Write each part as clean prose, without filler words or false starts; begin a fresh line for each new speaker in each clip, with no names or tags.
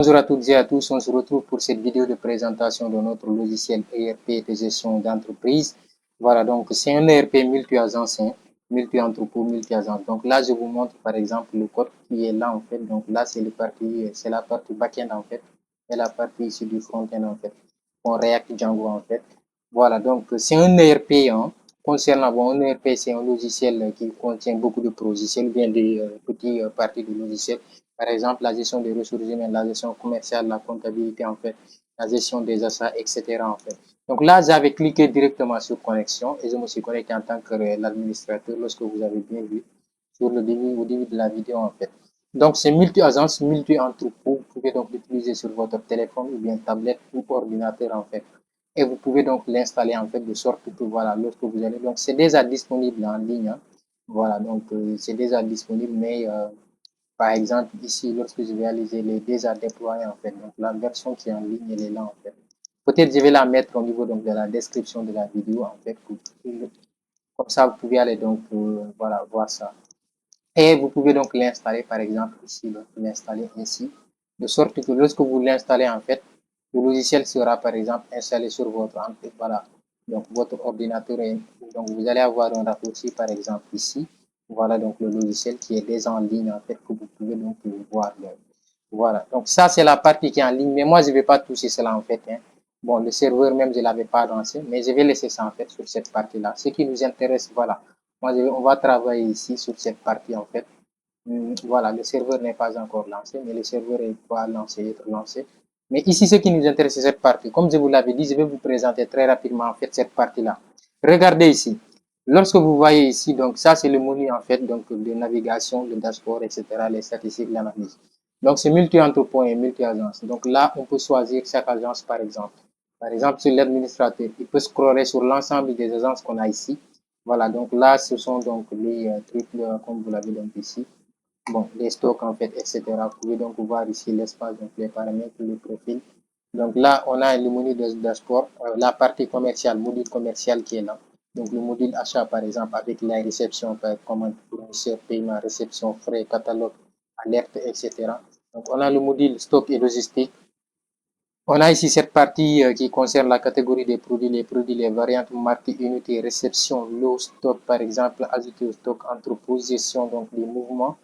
Bonjour à toutes et à tous, on se retrouve pour cette vidéo de présentation de notre logiciel ERP de gestion d'entreprise. Voilà, donc c'est un ERP multi-agence, multi-entrepôt, multi-agence. Donc là, je vous montre par exemple le code qui est là en fait. Donc là, c'est la partie back-end en fait, et la partie ici du front-end en fait. On React Django en fait. Voilà, donc c'est un ERP. Concernant un ERP, c'est un logiciel qui contient beaucoup de logiciels, bien des petites parties de logiciels. Par exemple, la gestion des ressources humaines, la gestion commerciale, la comptabilité en fait, la gestion des achats, etc. en fait. Donc là, j'avais cliqué directement sur connexion et je me suis connecté en tant que l'administrateur lorsque vous avez bien vu sur le début, au début de la vidéo en fait. Donc c'est multi-agence, multi-entrepôt. Vous pouvez donc l'utiliser sur votre téléphone ou bien tablette ou ordinateur en fait. Et vous pouvez donc l'installer en fait de sorte que voilà, lorsque vous allez, donc c'est déjà disponible en ligne. Voilà, donc c'est déjà disponible, mais par exemple, ici, lorsque je vais aller, je l'ai déjà déployé en fait. Donc la version qui est en ligne, elle est là en fait. Peut-être je vais la mettre au niveau donc, de la description de la vidéo en fait. Comme ça, vous pouvez aller donc voilà, voir ça. Et vous pouvez donc l'installer par exemple ici, l'installer ainsi. De sorte que lorsque vous l'installez en fait, le logiciel sera par exemple installé sur votre voilà, donc votre ordinateur. Donc vous allez avoir un raccourci par exemple ici. Voilà donc le logiciel qui est déjà en ligne en fait que vous pouvez donc voir. Donc, voilà, donc ça c'est la partie qui est en ligne, mais moi je ne vais pas toucher cela en fait. Bon, le serveur même je ne l'avais pas lancé, mais je vais laisser ça en fait sur cette partie-là. Ce qui nous intéresse, voilà, moi on va travailler ici sur cette partie en fait. Voilà, le serveur n'est pas encore lancé, mais le serveur est pas lancé, être lancé. Mais ici, ce qui nous intéresse, c'est cette partie. Comme je vous l'avais dit, je vais vous présenter très rapidement en fait cette partie-là. Regardez ici. Lorsque vous voyez ici, donc ça c'est le menu en fait, donc de navigation, le dashboard, etc., les statistiques, l'analyse. Donc c'est multi-entrepôt et multi-agence. Donc là, on peut choisir chaque agence par exemple. Par exemple, sur l'administrateur, il peut scroller sur l'ensemble des agences qu'on a ici. Voilà, donc là, ce sont donc les trucs, comme vous l'avez donc ici. Bon, les stocks en fait, etc. Vous pouvez donc voir ici l'espace, donc les paramètres, le profil. Donc là, on a le menu de dashboard, la partie commerciale, module commercial qui est là. Donc le module achat, par exemple, avec la réception, commande, fournisseur, paiement, réception, frais, catalogue, alerte, etc. Donc on a le module stock et logistique. On a ici cette partie qui concerne la catégorie des produits, les variantes, marques, unités, réception, lot, stock, par exemple, ajouter au stock, entrepôt, gestion donc des mouvements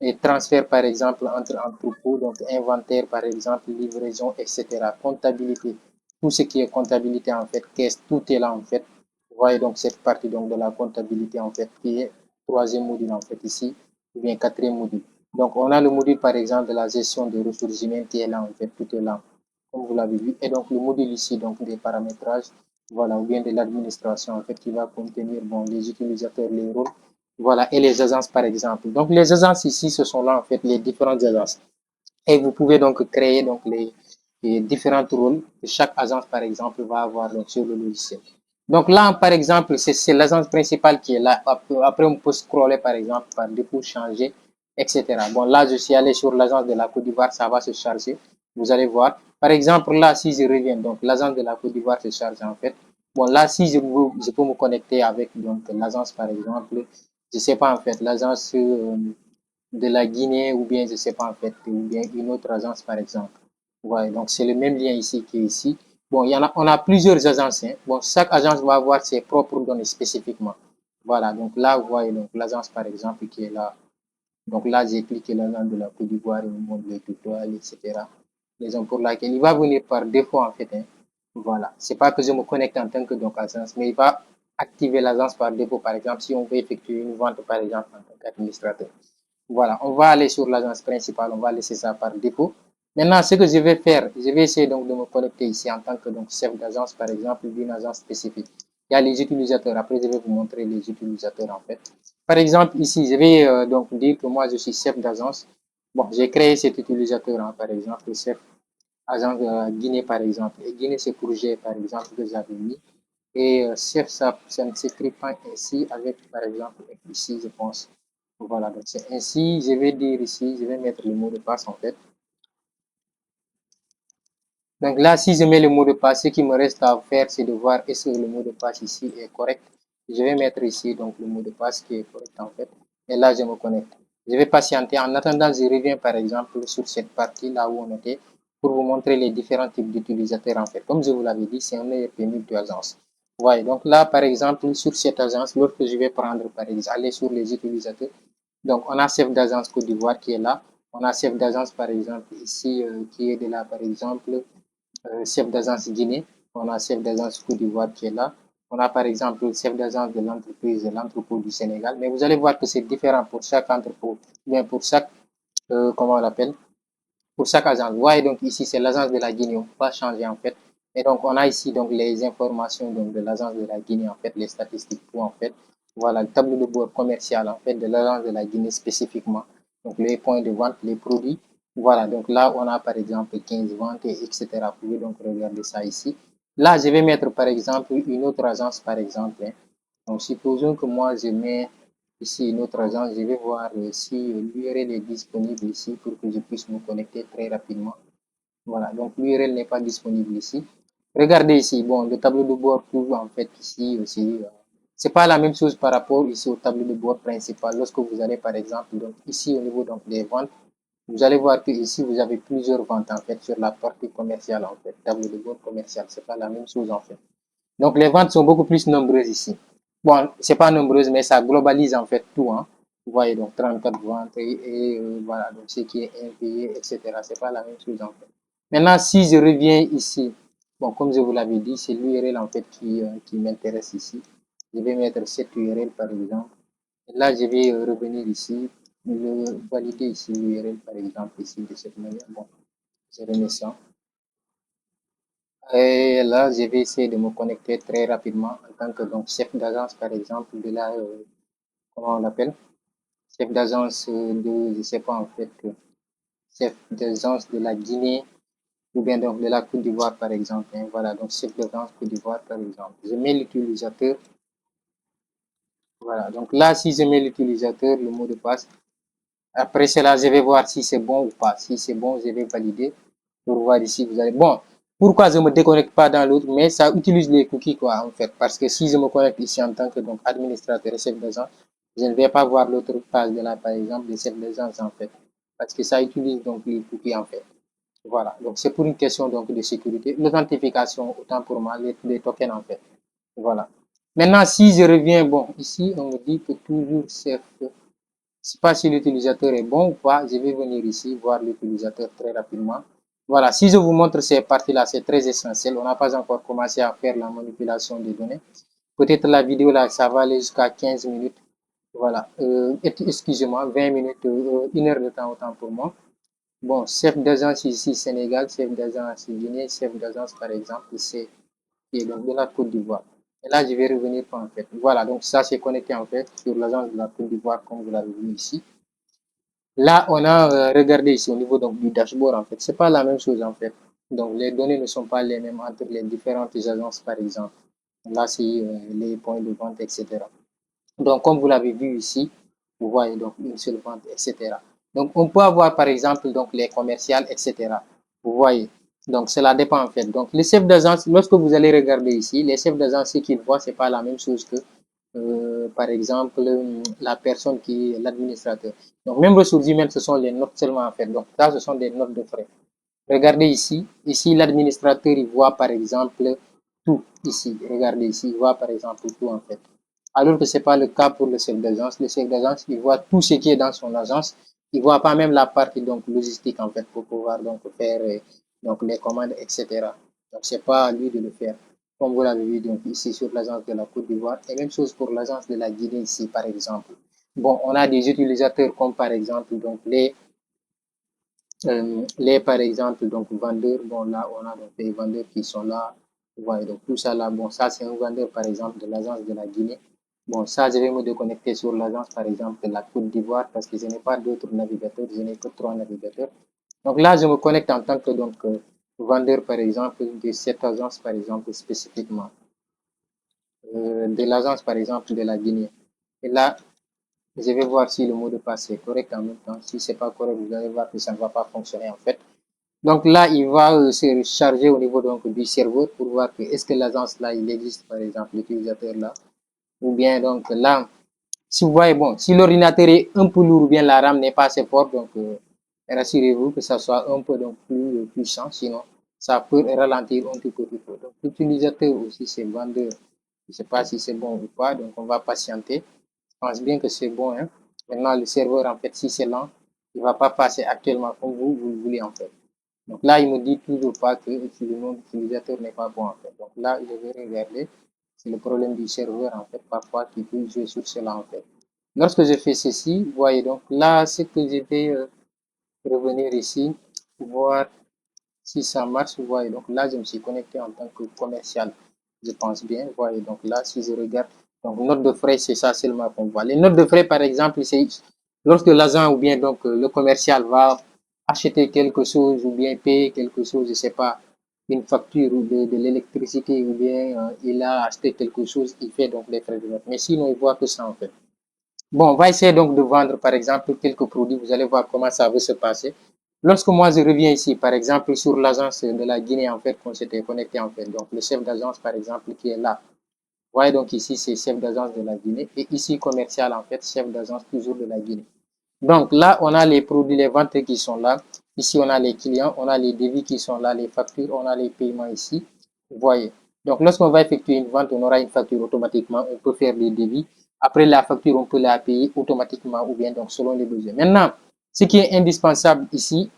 et transfert par exemple entre entrepôts, donc inventaire par exemple, livraison, etc. Comptabilité, tout ce qui est comptabilité en fait, caisse, tout est là en fait. Vous voyez donc cette partie donc de la comptabilité en fait qui est troisième module en fait ici, ou bien quatrième module. Donc on a le module par exemple de la gestion des ressources humaines qui est là en fait, tout est là, comme vous l'avez vu. Et donc le module ici donc des paramétrages, voilà, ou bien de l'administration en fait qui va contenir bon, les utilisateurs, les rôles. Voilà, et les agences par exemple. Donc les agences ici, ce sont là en fait les différentes agences. Et vous pouvez donc créer donc les différents rôles que chaque agence par exemple va avoir donc, sur le logiciel. Donc là, par exemple, c'est l'agence principale qui est là. Après, on peut scroller par exemple par défaut, changer, etc. Bon, là, je suis allé sur l'agence de la Côte d'Ivoire, ça va se charger. Vous allez voir. Par exemple, là, si je reviens, donc l'agence de la Côte d'Ivoire se charge en fait. Bon, là, si je peux me connecter avec donc l'agence par exemple, je sais pas en fait, l'agence de la Guinée ou bien je sais pas en fait, ou bien une autre agence par exemple. Ouais, donc c'est le même lien ici qui est ici. Bon, on a plusieurs agences. Bon, chaque agence va avoir ses propres données spécifiquement. Voilà, donc là, vous voyez donc l'agence par exemple qui est là. Donc là, j'ai cliqué l'agence de la Côte d'Ivoire, il me montre les tutoriels, etc. Raison pour laquelle il va venir par défaut en fait. Voilà, c'est pas que je me connecte en tant que donc agence, mais il va activer l'agence par défaut. Par exemple, si on veut effectuer une vente par exemple en tant qu'administrateur. Voilà, on va aller sur l'agence principale, on va laisser ça par défaut. Maintenant, ce que je vais faire, je vais essayer donc de me connecter ici en tant que donc, chef d'agence, par exemple, d'une agence spécifique. Il y a les utilisateurs. Après, je vais vous montrer les utilisateurs en fait. Par exemple, ici, je vais donc dire que moi, je suis chef d'agence. Bon, j'ai créé cet utilisateur, par exemple, chef agence Guinée, par exemple. Et Guinée, c'est pour G, par exemple, que j'avais mis. Et chef, ça ne s'écrit pas ainsi avec, par exemple, ici, je pense. Voilà, donc c'est ainsi, je vais dire ici, je vais mettre le mot de passe en fait. Donc là, si je mets le mot de passe, ce qui me reste à faire, c'est de voir est-ce que le mot de passe ici est correct. Je vais mettre ici donc le mot de passe qui est correct en fait. Et là, je me connecte. Je vais patienter. En attendant, je reviens par exemple sur cette partie là où on était. pour vous montrer les différents types d'utilisateurs en fait. Comme je vous l'avais dit, c'est un ERP multi-agence. Voyez, donc là, par exemple, sur cette agence, lorsque je vais prendre, par exemple, aller sur les utilisateurs, donc on a chef d'agence Côte d'Ivoire qui est là, on a chef d'agence, par exemple, ici, qui est de là, par exemple, chef d'agence Guinée, on a chef d'agence Côte d'Ivoire qui est là, on a par exemple le chef d'agence de l'entreprise, l'entrepôt du Sénégal, mais vous allez voir que c'est différent pour chaque entrepôt, bien pour chaque, comment on l'appelle, pour chaque agence. Vous voyez donc ici, c'est l'agence de la Guinée, on ne peut pas changer en fait. Et donc, on a ici donc les informations donc, de l'agence de la Guinée, en fait, les statistiques pour en fait. Voilà, le tableau de bord commercial en fait de l'agence de la Guinée spécifiquement. Donc, les points de vente, les produits. Voilà, donc là, on a par exemple 15 ventes, etc. Vous pouvez donc regarder ça ici. Là, je vais mettre par exemple une autre agence, par exemple. Hein. Donc, supposons que moi, je mets ici une autre agence. Je vais voir si l'URL est disponible ici pour que je puisse me connecter très rapidement. Voilà, donc l'URL n'est pas disponible ici. Regardez ici, bon, le tableau de bord couvre en fait ici aussi. C'est pas la même chose par rapport ici au tableau de bord principal. Lorsque vous allez par exemple, donc ici au niveau donc, des ventes, vous allez voir que ici vous avez plusieurs ventes en fait sur la partie commerciale en fait. Tableau de bord commercial, c'est pas la même chose en fait. Donc les ventes sont beaucoup plus nombreuses ici. Bon, c'est pas nombreuse, mais ça globalise en fait tout. Hein. Vous voyez donc 34 ventes et voilà, donc ce qui est impayé, etc. C'est pas la même chose en fait. Maintenant, si je reviens ici, bon, comme je vous l'avais dit, c'est l'URL en fait qui m'intéresse ici. Je vais mettre cette URL par exemple. Et là, je vais revenir ici, valider ici l'URL par exemple ici de cette manière. Bon, je remets ça. Et là, je vais essayer de me connecter très rapidement en tant que donc, chef d'agence, par exemple, de la, comment on l'appelle? Chef d'agence de, je sais pas en fait, chef d'agence de la Guinée ou bien donc de la Côte d'Ivoire, par exemple. Hein. Voilà, donc chef d'agence Côte d'Ivoire, par exemple. Je mets l'utilisateur. Voilà, donc là, si je mets l'utilisateur, le mot de passe, après cela, je vais voir si c'est bon ou pas. Si c'est bon, je vais valider pour voir ici. Vous allez. Bon, pourquoi je ne me déconnecte pas dans l'autre, mais ça utilise les cookies, quoi, en fait. Parce que si je me connecte ici en tant que donc, administrateur et chef d'agence, je ne vais pas voir l'autre page de là, par exemple, des chefs d'agence, en fait. Parce que ça utilise donc les cookies, en fait. Voilà. Donc, c'est pour une question donc, de sécurité. L'authentification, autant pour moi, les tokens, en fait. Voilà. Maintenant, si je reviens, bon, ici, on me dit que toujours chef. Je ne sais pas si l'utilisateur est bon ou pas. Je vais venir ici voir l'utilisateur très rapidement. Voilà, si je vous montre ces parties-là, c'est très essentiel. On n'a pas encore commencé à faire la manipulation des données. Peut-être la vidéo là, ça va aller jusqu'à 15 minutes. Voilà, excusez-moi, 20 minutes, 1 heure de temps autant pour moi. Bon, chef d'agence ici Sénégal, chef d'agence Guinée, chef d'agence par exemple, c'est qui est donc de la Côte d'Ivoire. Et là, je vais revenir en fait. Voilà, donc ça c'est connecté en fait sur l'agence de la Côte d'Ivoire comme vous l'avez vu ici. Là, on a regardé ici au niveau donc, du dashboard en fait. C'est pas la même chose en fait. Donc les données ne sont pas les mêmes entre les différentes agences par exemple. Là, c'est les points de vente, etc. Donc, comme vous l'avez vu ici, vous voyez donc une seule vente, etc. Donc, on peut avoir par exemple donc les commerciales, etc. Vous voyez. Donc, cela dépend en fait. Donc, les chefs d'agence, lorsque vous allez regarder ici, les chefs d'agence, ce qu'ils voient, c'est pas la même chose que, par exemple, la personne qui est l'administrateur. Donc, même ressources humaines, ce sont les notes seulement en fait. Donc, là, ce sont des notes de frais. Regardez ici. Ici, l'administrateur, il voit par exemple tout ici. Regardez ici, il voit par exemple tout en fait. Alors que ce n'est pas le cas pour le chef d'agence. Le chef d'agence, il voit tout ce qui est dans son agence. Il ne voit pas même la partie donc, logistique en fait pour pouvoir donc, faire donc, les commandes, etc. Donc, ce n'est pas à lui de le faire. Comme vous l'avez vu donc, ici sur l'agence de la Côte d'Ivoire. Et même chose pour l'agence de la Guinée ici, par exemple. Bon, on a des utilisateurs comme par exemple donc, les par exemple donc vendeurs, bon là on a donc des vendeurs qui sont là, vous voyez donc tout ça là, bon ça c'est un vendeur par exemple de l'agence de la Guinée. Bon ça je vais me déconnecter sur l'agence par exemple de la Côte d'Ivoire parce que je n'ai pas d'autres navigateurs, je n'ai que 3 navigateurs. Donc là je me connecte en tant que donc vendeur par exemple de cette agence par exemple spécifiquement, de l'agence par exemple de la Guinée. Et là je vais voir si le mot de passe est correct en même temps. Si c'est pas correct, vous allez voir que ça ne va pas fonctionner en fait. Donc là, il va se charger au niveau donc, du serveur pour voir que est-ce que l'agence là, il existe par exemple, l'utilisateur là. Ou bien donc là, si vous voyez, bon, si l'ordinateur est un peu lourd ou bien la RAM n'est pas assez forte, donc Mais rassurez-vous que ça soit un peu donc plus puissant, sinon ça peut ralentir un petit peu. Donc l'utilisateur aussi, c'est vendeur. Je ne sais pas si c'est bon ou pas, donc on va patienter. Je pense bien que c'est bon, hein. Maintenant, le serveur, en fait, si c'est lent, il ne va pas passer actuellement comme vous le voulez, en fait. Donc là, il me dit toujours pas que le nom d'utilisateur n'est pas bon, en fait. Donc là, je vais regarder. C'est le problème du serveur, en fait, parfois, qui peut jouer sur cela, en fait. Lorsque je fais ceci, vous voyez, donc là, ce que je vais revenir ici, voir si ça marche, vous voyez. Donc là, je me suis connecté en tant que commercial, je pense bien. Vous voyez, donc là, si je regarde, donc note de frais, c'est ça seulement qu'on voit. Les notes de frais, par exemple, c'est lorsque l'agent ou bien donc le commercial va acheter quelque chose ou bien payer quelque chose, je ne sais pas, une facture ou de l'électricité ou bien il a acheté quelque chose, il fait donc des frais de note. Mais sinon, il voit que ça en fait. Bon, on va essayer donc de vendre, par exemple, quelques produits. Vous allez voir comment ça va se passer. Lorsque moi, je reviens ici, par exemple, sur l'agence de la Guinée, en fait, qu'on s'était connecté, en fait. Donc, le chef d'agence, par exemple, qui est là. Vous voyez, donc ici, c'est chef d'agence de la Guinée. Et ici, commercial, en fait, chef d'agence toujours de la Guinée. Donc, là, on a les produits, les ventes qui sont là. Ici, on a les clients, on a les devis qui sont là, les factures, on a les paiements ici. Vous voyez. Donc, lorsqu'on va effectuer une vente, on aura une facture automatiquement. On peut faire des devis. Après la facture, on peut la payer automatiquement ou bien donc selon les besoins. Maintenant, ce qui est indispensable ici,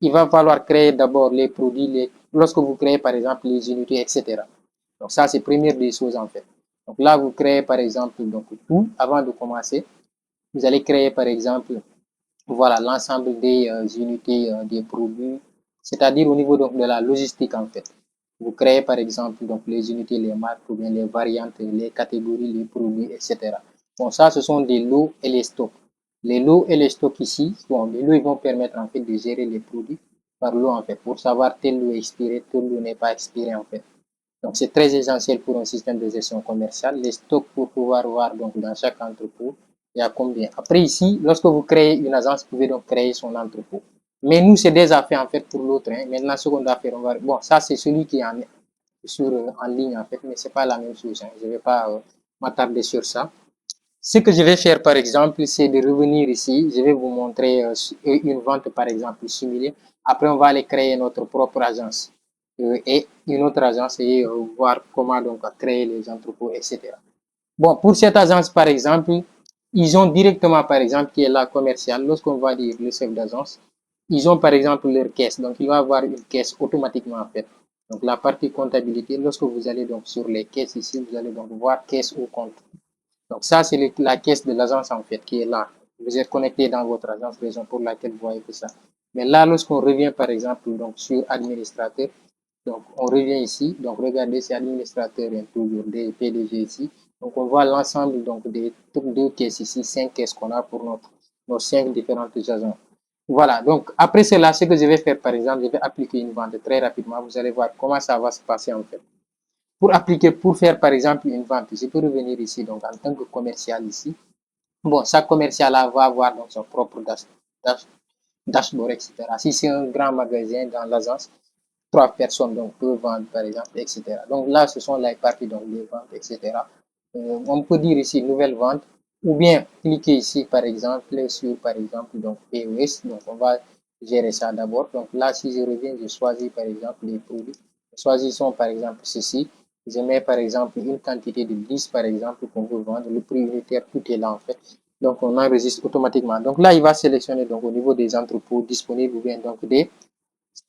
il va falloir créer d'abord les produits, lorsque vous créez par exemple les unités, etc. Donc ça, c'est première des choses en fait. Donc là, vous créez par exemple donc tout avant de commencer. Vous allez créer par exemple voilà l'ensemble des unités des produits, c'est-à-dire au niveau donc de la logistique en fait. Vous créez par exemple donc les unités, les marques ou bien les variantes, les catégories, les produits, etc. Bon, ça, ce sont des lots et les stocks. Les lots et les stocks ici, bon, les lots ils vont permettre en fait de gérer les produits par lot en fait, pour savoir tel lot est expiré, tel lot n'est pas expiré en fait. Donc c'est très essentiel pour un système de gestion commerciale. Les stocks pour pouvoir voir donc dans chaque entrepôt, il y a combien. Après ici, lorsque vous créez une agence, vous pouvez donc créer son entrepôt. Mais nous, c'est déjà fait en fait pour l'autre. Hein. Maintenant, ce qu'on doit faire, on va... Bon, ça c'est celui qui est en ligne en fait, mais c'est pas la même chose. Hein. Je ne vais pas m'attarder sur ça. Ce que je vais faire par exemple, c'est de revenir ici. Je vais vous montrer une vente par exemple simulée. Après, on va aller créer notre propre agence et une autre agence et voir comment donc créer les entrepôts, etc. Bon, pour cette agence par exemple, ils ont directement par exemple qui est la commerciale. Lorsqu'on va dire le chef d'agence, ils ont par exemple leur caisse. Donc, il va avoir une caisse automatiquement en fait. Donc, la partie comptabilité, lorsque vous allez donc sur les caisses ici, vous allez donc voir caisse ou compte. Donc ça, c'est la caisse de l'agence en fait qui est là. Vous êtes connecté dans votre agence, raison pour laquelle vous voyez que ça. Mais là, lorsqu'on revient par exemple donc sur administrateur, donc on revient ici. Donc regardez, c'est administrateur et toujours des PDG ici. Donc on voit l'ensemble donc des deux caisses ici, 5 caisses qu'on a pour nos 5 différentes agences. Voilà, donc après cela, ce que je vais faire par exemple, je vais appliquer une vente très rapidement. Vous allez voir comment ça va se passer en fait. Pour faire par exemple une vente, je peux revenir ici, donc en tant que commercial ici. Bon, chaque commercial va avoir donc son propre dashboard, etc. Si c'est un grand magasin dans l'agence, 3 personnes donc peuvent vendre par exemple, etc. Donc là, ce sont les parties donc des ventes, etc. On peut dire ici nouvelle vente ou bien cliquer ici par exemple sur par exemple donc POS. Donc on va gérer ça d'abord. Donc là, si je reviens, je choisis par exemple les produits. Choisissons par exemple ceci. Je mets par exemple une quantité de 10 par exemple qu'on veut vendre. Le prix unitaire, tout est là en fait. Donc on enregistre automatiquement. Donc là, il va sélectionner donc au niveau des entrepôts disponibles ou bien donc des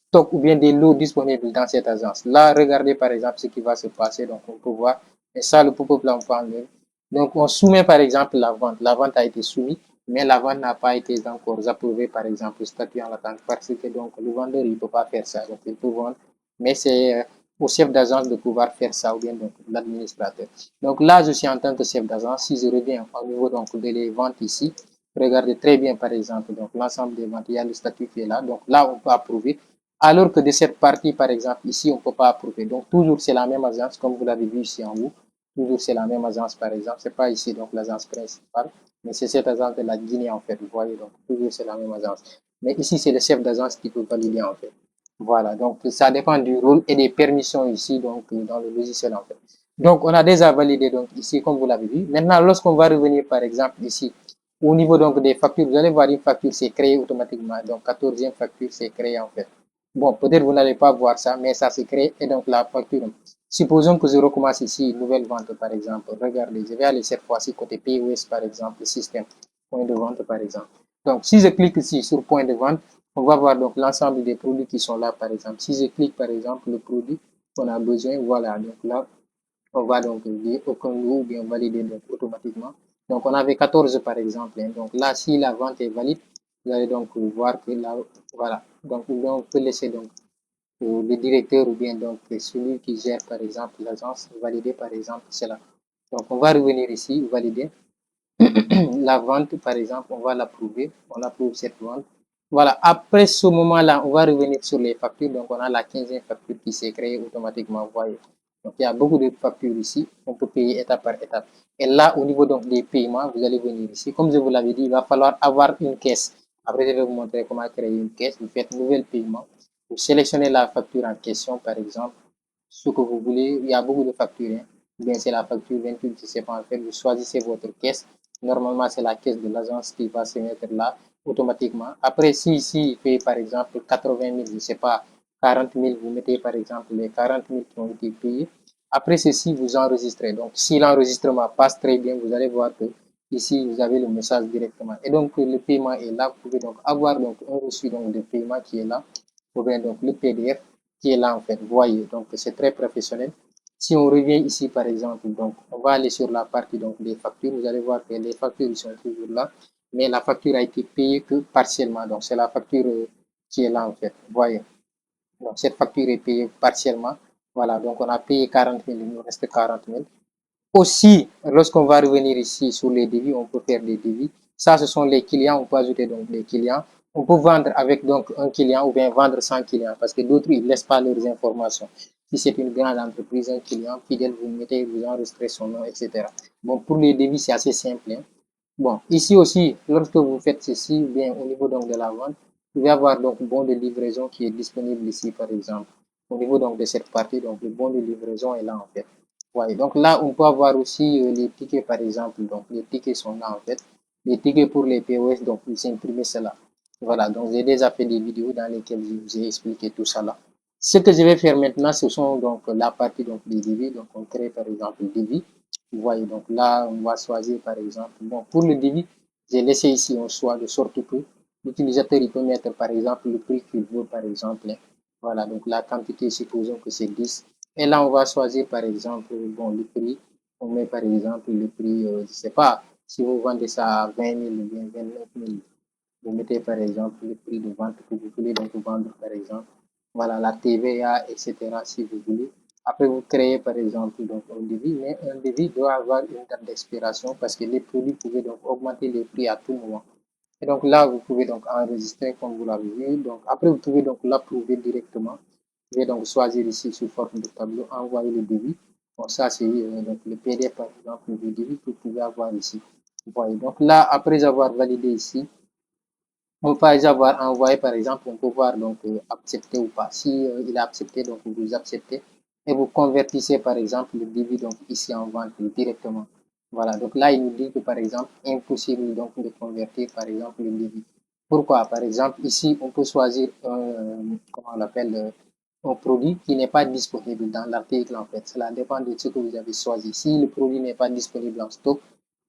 stocks ou bien des lots disponibles dans cette agence. Là, regardez par exemple ce qui va se passer. Donc on peut voir. Et ça, le pop-up là, on peut enlever. Donc on soumet par exemple la vente. La vente a été soumise, mais la vente n'a pas été encore approuvée par exemple statut en attente parce que donc le vendeur il ne peut pas faire ça. Donc il peut vendre, mais c'est au chef d'agence de pouvoir faire ça ou bien donc l'administrateur. Donc là, je suis en tant que chef d'agence. Si je reviens au niveau donc de les ventes ici, regardez très bien par exemple donc l'ensemble des ventes. Il y a le statut qui est là. Donc là, on peut approuver. Alors que de cette partie, par exemple, ici, on ne peut pas approuver. Donc toujours, c'est la même agence, comme vous l'avez vu ici en haut. Toujours, c'est la même agence, par exemple. Ce n'est pas ici donc l'agence principale, mais c'est cette agence de la Guinée, en fait. Vous voyez, donc toujours, c'est la même agence. Mais ici, c'est le chef d'agence qui peut valider, en fait. Voilà, donc ça dépend du rôle et des permissions ici, donc dans le logiciel, en fait. Donc, on a déjà validé, donc ici, comme vous l'avez vu. Maintenant, lorsqu'on va revenir, par exemple, ici, Au niveau donc des factures, vous allez voir une facture, c'est créé automatiquement. Donc, 14e facture, c'est créé en fait. Bon, peut-être vous n'allez pas voir ça, mais ça se crée. Et donc, la facture, supposons que je recommence ici une nouvelle vente, par exemple. Regardez, je vais aller cette fois-ci côté POS, par exemple, système, point de vente, par exemple. Donc, si je clique ici sur point de vente, on va voir donc l'ensemble des produits qui sont là, par exemple. Si je clique, par exemple, le produit qu'on a besoin, voilà. Donc là, on va donc dire aucun ou bien valider donc automatiquement. Donc, on avait 14 par exemple. Hein. Donc là, si la vente est valide, vous allez donc voir que là, voilà. Donc, on peut laisser donc le directeur ou bien donc celui qui gère par exemple l'agence valider par exemple cela. Donc, on va revenir ici, valider. La vente, par exemple, on va l'approuver. On approuve cette vente. Voilà, après ce moment-là, on va revenir sur les factures. Donc, on a la 15e facture qui s'est créée automatiquement. Vous voyez. Donc, il y a beaucoup de factures ici. On peut payer étape par étape. Et là, au niveau donc des paiements, vous allez venir ici. Comme je vous l'avais dit, il va falloir avoir une caisse. Après, je vais vous montrer comment créer une caisse. Vous faites nouvel paiement. Vous sélectionnez la facture en question, par exemple, ce que vous voulez. Il y a beaucoup de factures. Hein. Bien, c'est la facture 28, je ne sais pas en fait. Vous choisissez votre caisse. Normalement, c'est la caisse de l'agence qui va se mettre là automatiquement. Après, si ici, il fait par exemple 80 000, je ne sais pas, 40 000, vous mettez par exemple les 40 000 qui ont été payés. Après ceci, vous enregistrez. Donc, si l'enregistrement passe très bien, vous allez voir que ici, vous avez le message directement. Et donc, le paiement est là. Vous pouvez donc avoir donc, un reçu donc, de paiement qui est là. Vous pouvez donc le PDF qui est là en fait. Vous voyez, donc c'est très professionnel. Si on revient ici, par exemple, donc, on va aller sur la partie donc, des factures. Vous allez voir que les factures sont toujours là, mais la facture a été payée que partiellement. Donc, c'est la facture qui est là, en fait. Vous voyez. Donc, cette facture est payée partiellement. Voilà, donc on a payé 40 000, il nous reste 40 000. Aussi, lorsqu'on va revenir ici sur les devis, on peut faire des devis. Ça, ce sont les clients. On peut ajouter donc les clients. On peut vendre avec donc un client ou bien vendre sans client parce que d'autres, ils ne laissent pas leurs informations. Si c'est une grande entreprise, un client fidèle, vous mettez, vous enregistrez son nom, etc. Bon, pour les devis, c'est assez simple. Hein. Bon, ici aussi, lorsque vous faites ceci, bien au niveau donc de la vente, vous pouvez avoir donc bon de livraison qui est disponible ici, par exemple. Au niveau donc de cette partie, donc le bon de livraison est là en fait. Ouais, donc là, on peut avoir aussi les tickets, par exemple. Donc, les tickets sont là, en fait. Les tickets pour les POS, donc, vous imprimez cela. Voilà, donc j'ai déjà fait des vidéos dans lesquelles je vous ai expliqué tout ça là. Ce que je vais faire maintenant, ce sont donc la partie donc, des devis. Donc, on crée, par exemple, le devis. Vous voyez, donc là, on va choisir, par exemple, bon, pour le devis, j'ai laissé ici un choix de sorte que l'utilisateur, il peut mettre, par exemple, le prix qu'il veut, par exemple. Voilà, donc la quantité, supposons que c'est 10. Et là, on va choisir par exemple bon, le prix. On met par exemple le prix, je ne sais pas, si vous vendez ça à 20 000 ou bien 29 000, vous mettez par exemple le prix de vente que vous voulez donc vendre par exemple. Voilà, la TVA, etc. si vous voulez. Après, vous créez par exemple donc, un devis, mais un devis doit avoir une date d'expiration parce que les produits pouvaient donc augmenter les prix à tout moment. Et donc là, vous pouvez donc enregistrer comme vous l'avez vu. Donc après, vous pouvez donc l'approuver directement. Je vais donc choisir ici sous forme de tableau, envoyer le devis. Bon, ça, c'est donc le PDF, par exemple, du devis que vous pouvez avoir ici. Vous voyez. Donc là, après avoir validé ici, on peut avoir envoyé, par exemple, on peut voir donc accepter ou pas. Si il a accepté, donc vous acceptez et vous convertissez, par exemple, le devis donc ici en vente directement. Voilà. Donc là, il nous dit que, par exemple, impossible donc de convertir, par exemple, le devis. Pourquoi? Par exemple, ici, on peut choisir comment on l'appelle, un produit qui n'est pas disponible dans l'article, en fait. Cela dépend de ce que vous avez choisi. Si le produit n'est pas disponible en stock,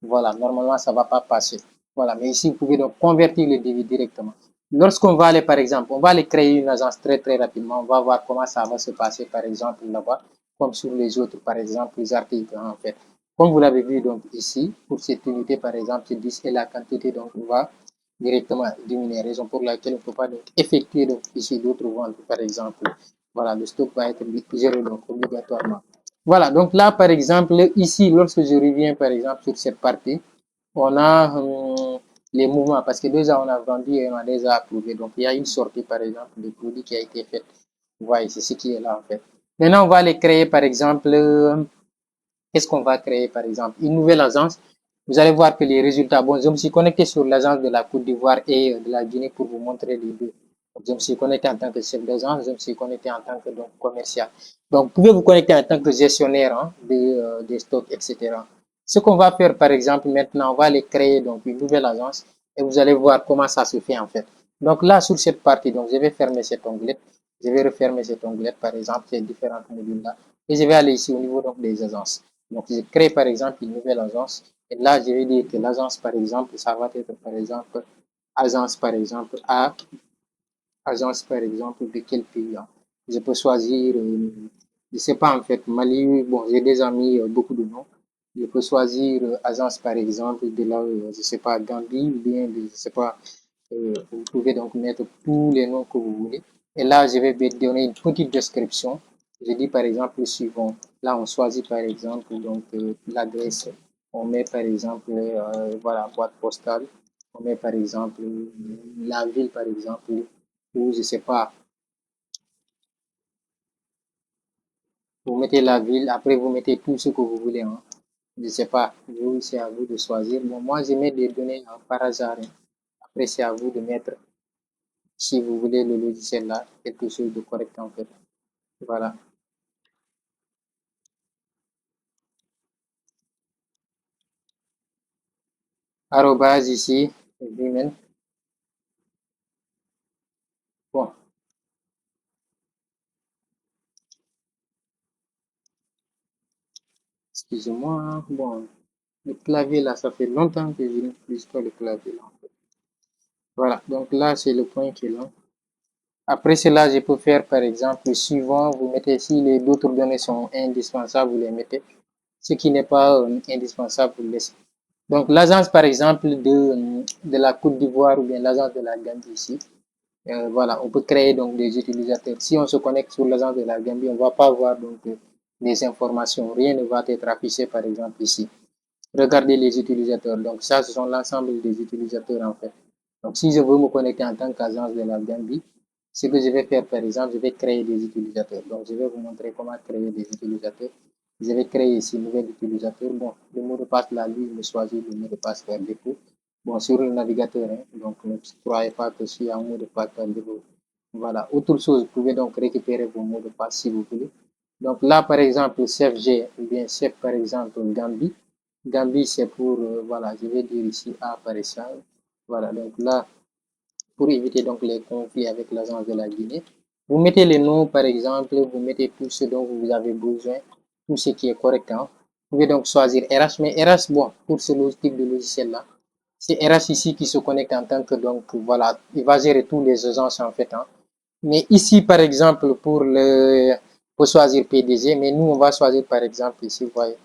voilà, normalement, ça ne va pas passer. Voilà, mais ici, vous pouvez donc convertir le devis directement. Lorsqu'on va aller, par exemple, on va aller créer une agence très, très rapidement. On va voir comment ça va se passer, par exemple, là-bas, comme sur les autres, par exemple, les articles, en fait. Comme vous l'avez vu, donc, ici, pour cette unité, par exemple, c'est 10 et la quantité, donc, va directement diminuer, raison pour laquelle on ne peut pas donc, effectuer, donc, ici, d'autres ventes, par exemple. Voilà, le stock va être géré, donc, obligatoirement. Voilà, donc là, par exemple, ici, lorsque je reviens, par exemple, sur cette partie, on a les mouvements, parce que déjà, on a vendu et on a déjà approuvé. Donc, il y a une sortie, par exemple, de produit qui a été faite. Vous voyez, c'est ce qui est là, en fait. Maintenant, on va les créer, par exemple, qu'est-ce qu'on va créer, par exemple? Une nouvelle agence. Vous allez voir que les résultats, bon, je me suis connecté sur l'agence de la Côte d'Ivoire et de la Guinée pour vous montrer les deux. Donc, je me suis connecté en tant que chef d'agence, je me suis connecté en tant que donc, commercial. Donc, vous pouvez vous connecter en tant que gestionnaire hein, des stocks, etc. Ce qu'on va faire, par exemple, maintenant, on va aller créer donc une nouvelle agence et vous allez voir comment ça se fait en fait. Donc là, sur cette partie, donc je vais fermer cet onglet. Je vais refermer cet onglet, par exemple, ces différents modules là. Et je vais aller ici au niveau donc, des agences. Donc, je crée par exemple une nouvelle agence. Et là, je vais dire que l'agence, par exemple, ça va être par exemple agence, par exemple, A, agence, par exemple, de quel pays là. Je peux choisir, je sais pas en fait, Mali, bon, j'ai déjà mis beaucoup de noms. Je peux choisir agence, par exemple, de là, je sais pas, Gambie, ou bien, de, je sais pas, vous pouvez donc mettre tous les noms que vous voulez. Et là, je vais donner une petite description. Je dis par exemple le suivant. Là, on choisit par exemple donc l'adresse. On met par exemple voilà boîte postale. On met par exemple la ville par exemple ou je sais pas. Vous mettez la ville. Après vous mettez tout ce que vous voulez. Hein. Je sais pas. Vous c'est à vous de choisir. Bon moi je mets des données hein, par hasard. Hein. Après c'est à vous de mettre si vous voulez le logiciel là quelque chose de correct en fait. Voilà. Arrobase ici, Gmail. Bon, excusez-moi. Hein. Bon, le clavier là, ça fait longtemps que je n'utilise pas le clavier là. Voilà, donc là, c'est le point qui est là. Après cela, je peux faire par exemple le suivant. Vous mettez si les d'autres données sont indispensables, vous les mettez. Ce qui n'est pas indispensable, vous le laissez. Donc l'agence par exemple de la Côte d'Ivoire ou bien l'agence de la Gambie ici. Voilà, on peut créer donc des utilisateurs. Si on se connecte sur l'agence de la Gambie, on ne va pas voir donc des informations. Rien ne va être affiché par exemple ici. Regardez les utilisateurs. Donc ça, ce sont l'ensemble des utilisateurs en fait. Donc si je veux me connecter en tant qu'agence de la Gambie, ce que je vais faire par exemple, je vais créer des utilisateurs. Donc je vais vous montrer comment créer des utilisateurs. Je vais créer ici nouvel utilisateur. Bon, le mot de passe là, lui, il me choisit le mot de passe par défaut. Bon, sur le navigateur, hein, donc ne croyez pas que s'il y a un mot de passe par défaut. Voilà. Autre chose, vous pouvez donc récupérer vos mots de passe si vous voulez. Donc là, par exemple, chef G, ou bien chef, par exemple, Gambie. Gambie, c'est pour, voilà, je vais dire ici A par exemple. Voilà, donc là, pour éviter donc les conflits avec l'agence de la Guinée, vous mettez les noms, par exemple, vous mettez tout ce dont vous avez besoin, tout ce qui est correct. Hein. Vous pouvez donc choisir RH, mais RH, bon, pour ce type de logiciel-là, c'est RH ici qui se connecte en tant que, donc, voilà, il va gérer tous les agences en fait. Hein. Mais ici, par exemple, pour choisir PDG, mais nous, on va choisir, par exemple, ici, vous voyez,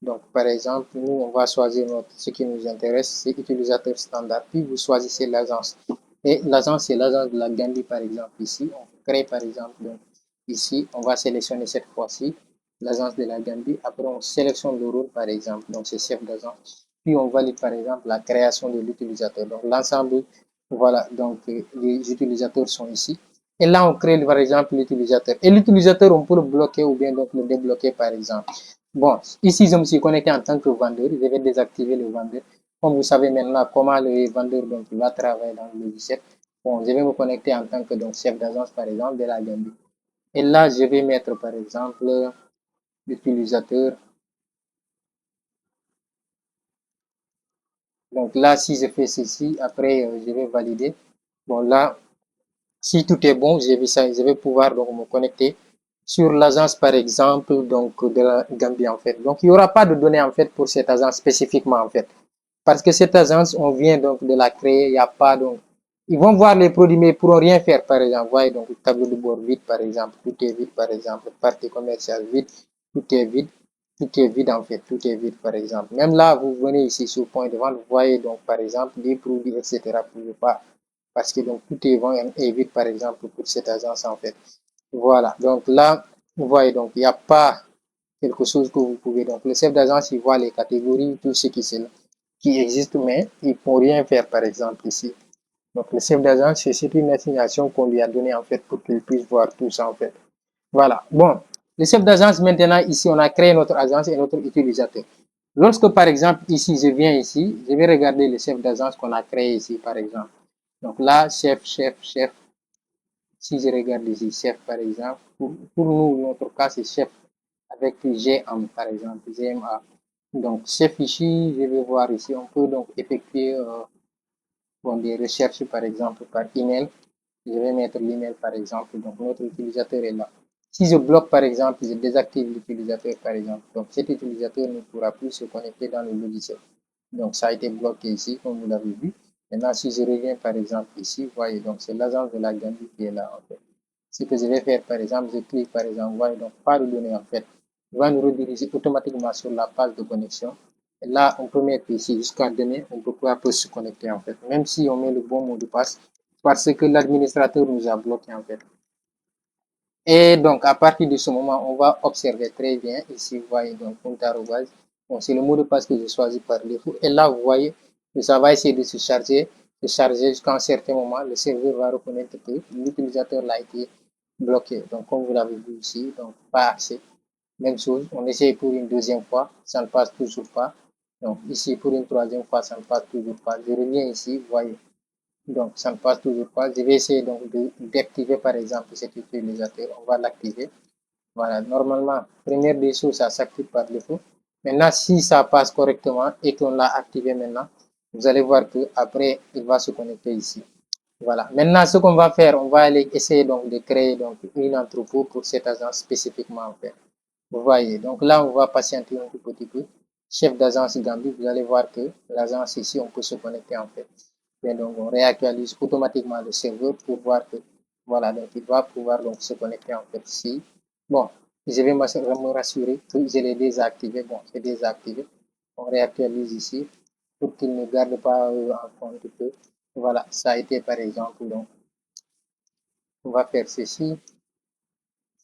donc, par exemple, nous, on va choisir ce qui nous intéresse, c'est utilisateur standard. Puis, vous choisissez l'agence. Et l'agence, c'est l'agence de la Gambie, par exemple, ici. On crée, par exemple, donc, ici, on va sélectionner cette fois-ci l'agence de la Gambie. Après, on sélectionne le rôle, par exemple. Donc, c'est chef d'agence. Puis, on valide, par exemple, la création de l'utilisateur. Donc, l'ensemble, voilà. Donc, les utilisateurs sont ici. Et là, on crée, par exemple, l'utilisateur. Et l'utilisateur, on peut le bloquer ou bien donc le débloquer, par exemple. Bon, ici, je me suis connecté en tant que vendeur. Je vais désactiver le vendeur. Comme vous savez maintenant comment le vendeur donc, va travailler dans le logiciel. Bon, je vais me connecter en tant que donc, chef d'agence, par exemple, de la Gambie. Et là, je vais mettre, par exemple, l'utilisateur. Donc là, si je fais ceci, après, je vais valider. Bon, là, si tout est bon, je vais pouvoir donc, me connecter sur l'agence, par exemple, donc, de la Gambie, en fait. Donc, il n'y aura pas de données, en fait, pour cette agence spécifiquement, en fait. Parce que cette agence, on vient donc de la créer, il n'y a pas donc. Ils vont voir les produits, mais ils ne pourront rien faire, par exemple. Voyez donc le tableau de bord vide, par exemple. Tout est vide, par exemple. Partie commerciale vide, tout est vide. Tout est vide, en fait. Tout est vide, par exemple. Même là, vous venez ici sur le point de vente, vous voyez donc, par exemple, des produits, etc. Vous ne pouvez pas. Parce que donc, tout est vide, par exemple, pour cette agence, en fait. Voilà. Donc là, vous voyez donc, il n'y a pas quelque chose que vous pouvez. Donc, le chef d'agence, il voit les catégories, tout ce qui existe, mais il ne peut rien faire, par exemple, ici. Donc, le chef d'agence, c'est une assignation qu'on lui a donnée, en fait, pour qu'il puisse voir tout ça, en fait. Voilà. Bon, le chef d'agence, maintenant, ici, on a créé notre agence et notre utilisateur. Lorsque, par exemple, ici, je viens ici, je vais regarder le chef d'agence qu'on a créé ici, par exemple. Donc là, chef, chef, chef. Si je regarde ici, chef, par exemple, pour nous, notre cas, c'est chef avec GM, par exemple, GMA. Donc, ces fichiers, je vais voir ici, on peut donc effectuer bon, des recherches, par exemple, par email. Je vais mettre l'email, par exemple. Donc, notre utilisateur est là. Si je bloque, par exemple, je désactive l'utilisateur, par exemple. Donc, cet utilisateur ne pourra plus se connecter dans le logiciel. Donc, ça a été bloqué ici, comme vous l'avez vu. Maintenant, si je reviens, par exemple, ici, vous voyez, donc c'est l'agence de la Gambie qui est là, en fait. Ce que je vais faire, par exemple, je clique, par exemple, voyez, donc, pas de données, en fait. Il va nous rediriger automatiquement sur la page de connexion. Et là, on peut mettre ici, jusqu'à demain, on peut pouvoir se connecter, en fait. Même si on met le bon mot de passe, parce que l'administrateur nous a bloqué, en fait. Et donc, à partir de ce moment, on va observer très bien. Ici, vous voyez, donc, bon, c'est le mot de passe que j'ai choisi par défaut. Et là, vous voyez, ça va essayer de se charger jusqu'à un certain moment. Le serveur va reconnaître que l'utilisateur l'a été bloqué. Donc, comme vous l'avez vu ici, donc, pas accès. Même chose, on essaye pour une deuxième fois, ça ne passe toujours pas. Donc, ici, pour une troisième fois, ça ne passe toujours pas. Je reviens ici, vous voyez, donc, ça ne passe toujours pas. Je vais essayer donc d'activer par exemple cet utilisateur. On va l'activer. Voilà, normalement, première des choses, ça s'active par défaut. Maintenant, si ça passe correctement et qu'on l'a activé maintenant, vous allez voir que après il va se connecter ici. Voilà. Maintenant, ce qu'on va faire, on va aller essayer donc de créer donc une entrepôt pour cette agence spécifiquement en fait. Vous voyez, donc là, on va patienter un tout petit peu. Chef d'agence Gambie, vous allez voir que l'agence ici, on peut se connecter en fait. Et donc, on réactualise automatiquement le serveur pour voir que, voilà, donc il va pouvoir donc se connecter en fait ici. Bon, je vais me rassurer que je l'ai désactivé. Bon, c'est désactivé. On réactualise ici pour qu'il ne garde pas en compte que, voilà, ça a été par exemple, donc, on va faire ceci.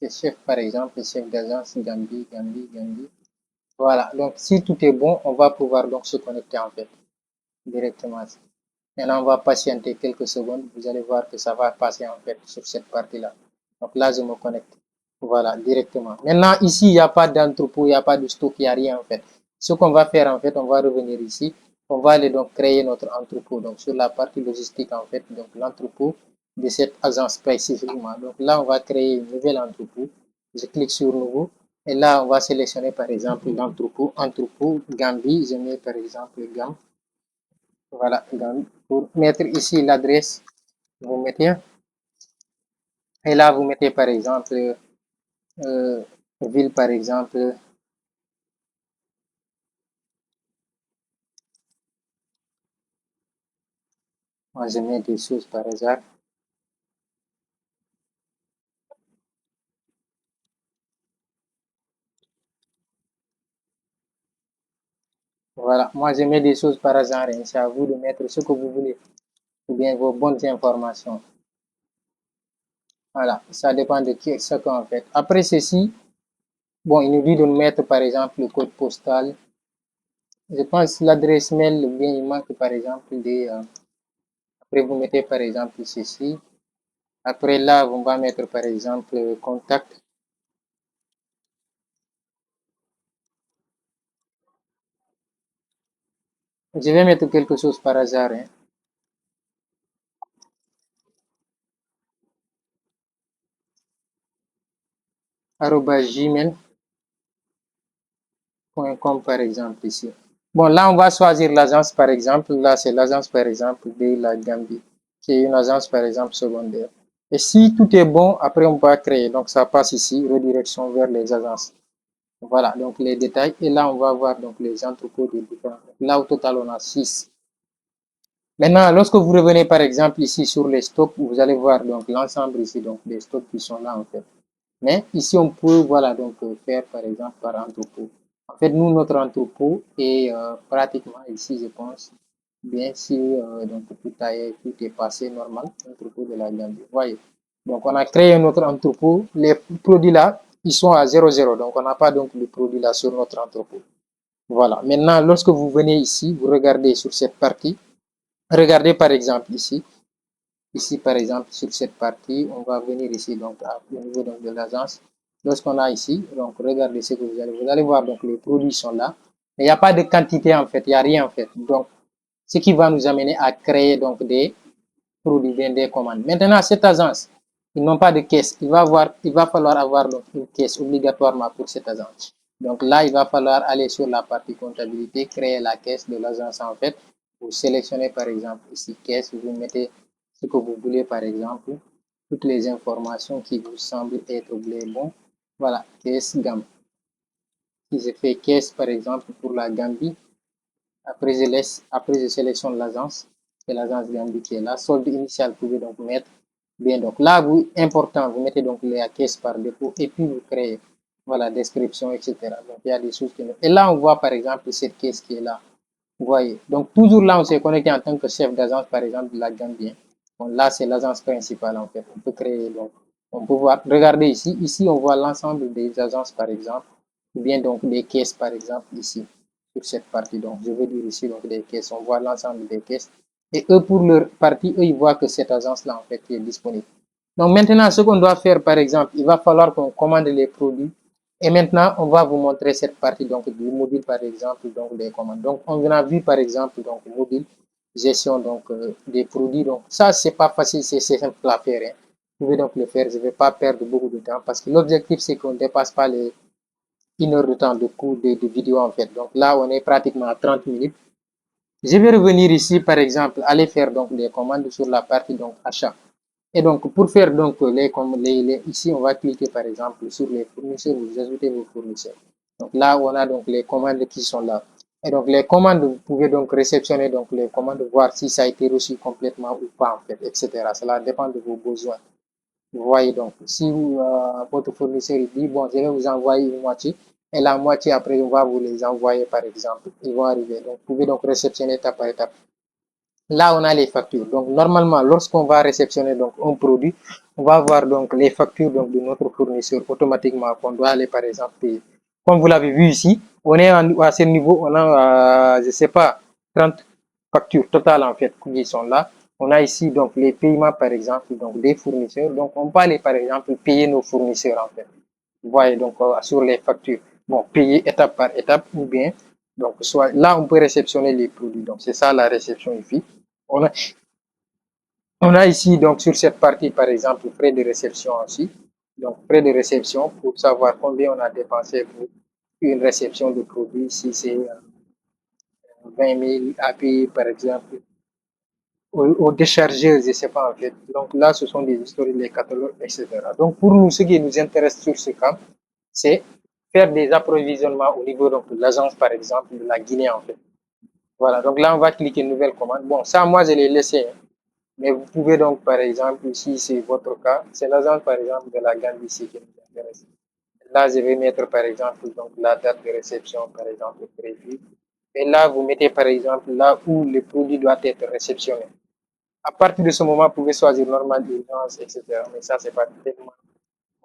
C'est chef, par exemple, chef d'agence Gambie. Voilà, donc si tout est bon, on va pouvoir donc se connecter en fait directement. Maintenant, on va patienter quelques secondes. Vous allez voir que ça va passer en fait sur cette partie-là. Donc là, je me connecte. Voilà, directement. Maintenant, ici, il n'y a pas d'entrepôt, il n'y a pas de stock, il n'y a rien en fait. Ce qu'on va faire en fait, on va revenir ici. On va aller donc créer notre entrepôt. Donc sur la partie logistique en fait, donc l'entrepôt de cette agence spécifiquement. Donc là, on va créer une nouvelle entrepôt. Je clique sur nouveau. Et là, on va sélectionner par exemple entrepôt Gambie. Je mets par exemple Gambie. Voilà, donc pour mettre ici l'adresse, vous mettez, et là vous mettez par exemple ville par exemple, moi je mets des choses par hasard. Voilà, moi je mets des choses par hasard, et c'est à vous de mettre ce que vous voulez, ou bien vos bonnes informations. Voilà, ça dépend de qui, ce qu'on fait. Après ceci, bon, il nous dit de mettre par exemple le code postal. Je pense l'adresse mail, ou bien il manque par exemple des. Après, vous mettez par exemple ceci. Après là, on va mettre par exemple contact. Je vais mettre quelque chose par hasard, hein. gmail.com par exemple ici. Bon, là, on va choisir l'agence par exemple. Là, c'est l'agence par exemple de la Gambie, qui est une agence par exemple secondaire. Et si tout est bon, après, on va créer. Donc, ça passe ici, redirection vers les agences. Voilà, donc les détails. Et là, on va voir donc les entrepôts des différents. Là, au total, on a 6. Maintenant, lorsque vous revenez par exemple ici sur les stocks, vous allez voir donc l'ensemble ici, donc des stocks qui sont là en fait. Mais ici, on peut voilà, donc, faire par exemple par entrepôt. En fait, nous, notre entrepôt est pratiquement ici, je pense, bien si donc, tout est passé normal, entrepôt de la Gambie. Voyez. Donc, on a créé notre entrepôt. Les produits là, ils sont à 0,0. Donc, on n'a pas donc le produit là sur notre entrepôt. Voilà. Maintenant, lorsque vous venez ici, vous regardez sur cette partie. Regardez par exemple ici. Ici, par exemple, sur cette partie, on va venir ici, donc, au niveau donc, de l'agence. Lorsqu'on a ici, donc, regardez ce que vous allez voir, donc, les produits sont là. Mais il n'y a pas de quantité, en fait, il n'y a rien, en fait. Donc, ce qui va nous amener à créer, donc, des produits, des commandes. Maintenant, cette agence, ils n'ont pas de caisse. Il va falloir avoir donc, une caisse obligatoirement pour cette agence. Donc là, il va falloir aller sur la partie comptabilité, créer la caisse de l'agence en fait. Vous sélectionnez par exemple ici caisse, vous mettez ce que vous voulez par exemple, toutes les informations qui vous semblent être les bons. Voilà, caisse gamme. Si je fais caisse par exemple pour la Gambie, après je sélectionne l'agence, c'est l'agence Gambie qui est là. Solde initial, vous pouvez donc mettre bien. Donc là, important, vous mettez donc la caisse par défaut et puis vous créez, voilà, description, etc. Donc il y a des choses qui. Et là, on voit par exemple cette caisse qui est là. Vous voyez. Donc toujours là, on s'est connecté en tant que chef d'agence, par exemple, de la Gambie. Bon, là, c'est l'agence principale en fait. On peut créer donc. On peut voir, regardez ici. Ici, on voit l'ensemble des agences, par exemple, ou bien donc des caisses, par exemple, ici sur cette partie. Donc, je veux dire ici, donc, des caisses. On voit l'ensemble des caisses. Et eux, pour leur partie, eux, ils voient que cette agence-là, en fait, est disponible. Donc, maintenant, ce qu'on doit faire, par exemple, il va falloir qu'on commande les produits. Et maintenant, on va vous montrer cette partie, donc, du mobile, par exemple, donc, des commandes. Donc, on a vu, par exemple, donc, mobile, gestion, donc, des produits. Donc, ça, c'est pas facile, c'est simple à faire, hein. Vous pouvez donc le faire. Je ne vais pas perdre beaucoup de temps parce que l'objectif, c'est qu'on ne dépasse pas les 1 heure de temps de cours de vidéo en fait. Donc là, on est pratiquement à 30 minutes. Je vais revenir ici, par exemple, aller faire donc des commandes sur la partie donc achat. Et donc, pour faire donc ici, on va cliquer par exemple sur les fournisseurs, vous ajoutez vos fournisseurs. Donc là, on a donc les commandes qui sont là. Et donc, les commandes, vous pouvez donc réceptionner donc les commandes, voir si ça a été reçu complètement ou pas en fait, etc. Cela dépend de vos besoins. Vous voyez donc, si votre fournisseur dit, bon, je vais vous envoyer une moitié, et la moitié après, on va vous les envoyer par exemple. Ils vont arriver. Donc, vous pouvez donc réceptionner étape par étape. Là, on a les factures. Donc, normalement, lorsqu'on va réceptionner donc un produit, on va avoir donc les factures donc, de notre fournisseur automatiquement qu'on doit aller par exemple payer. Comme vous l'avez vu ici, on est à ce niveau, on a, je ne sais pas, 30 factures totales en fait qui sont là. On a ici donc les paiements par exemple donc des fournisseurs. Donc, on peut aller par exemple payer nos fournisseurs en fait. Vous voyez donc sur les factures. Bon, payer étape par étape ou bien donc soit là on peut réceptionner les produits. Donc c'est ça la réception ici. On a, on a ici, donc, sur cette partie, par exemple, frais de réception aussi. Donc, frais de réception pour savoir combien on a dépensé pour une réception de produit. Si c'est 20 000 à payer, par exemple, aux déchargeurs, je ne sais pas en fait. Donc, là, ce sont des historiques, les catalogues, etc. Donc, pour nous, ce qui nous intéresse sur ce camp, c'est faire des approvisionnements au niveau donc, de l'agence, par exemple, de la Guinée, en fait. Voilà, donc là, on va cliquer nouvelle commande. Bon, ça, moi, je l'ai laissé, hein. Mais vous pouvez donc, par exemple, si c'est votre cas, c'est l'agence, par exemple, de la Gambie ici qui nous intéresse. Là, je vais mettre, par exemple, donc, la date de réception, par exemple, prévue. Et là, vous mettez, par exemple, là où le produit doit être réceptionné. À partir de ce moment, vous pouvez choisir normal, urgence, etc. Mais ça, c'est pas tellement.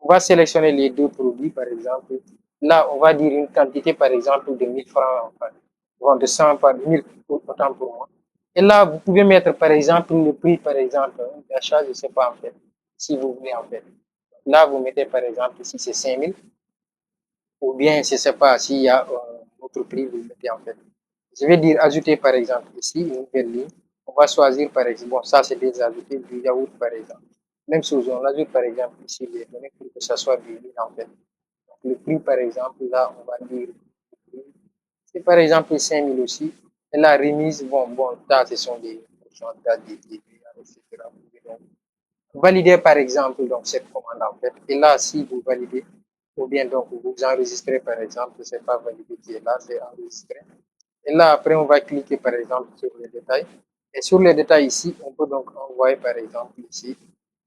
On va sélectionner les deux produits, par exemple. Là, on va dire une quantité, par exemple, de 1000 francs, enfin, bon, de 100 par 1000, autant pour moi. Et là, vous pouvez mettre, par exemple, le prix, par exemple, d'achat, je ne sais pas, en fait, si vous voulez, en fait. Là, vous mettez, par exemple, si c'est 5000, ou bien, je ne sais pas, s'il y a un autre prix, vous le mettez, en fait. Je vais dire ajouter, par exemple, ici, une nouvelle ligne. On va choisir, par exemple, bon, ça, c'est déjà ajouté, du yaourt, par exemple. Même chose, on ajoute, par exemple, ici, les données pour que ça soit du ligne, en fait. Donc, le prix, par exemple, là, on va dire, c'est par exemple 5000 aussi. Et la remise, bon, ça, ce sont des pourcentages, des etc. Donc, valider, par exemple, donc, cette commande, en fait. Et là, si vous validez, ou bien, donc, vous enregistrez, par exemple, c'est pas validé qui est là, c'est enregistré. Et là, après, on va cliquer, par exemple, sur les détails. Et sur les détails ici, on peut donc envoyer, par exemple, ici.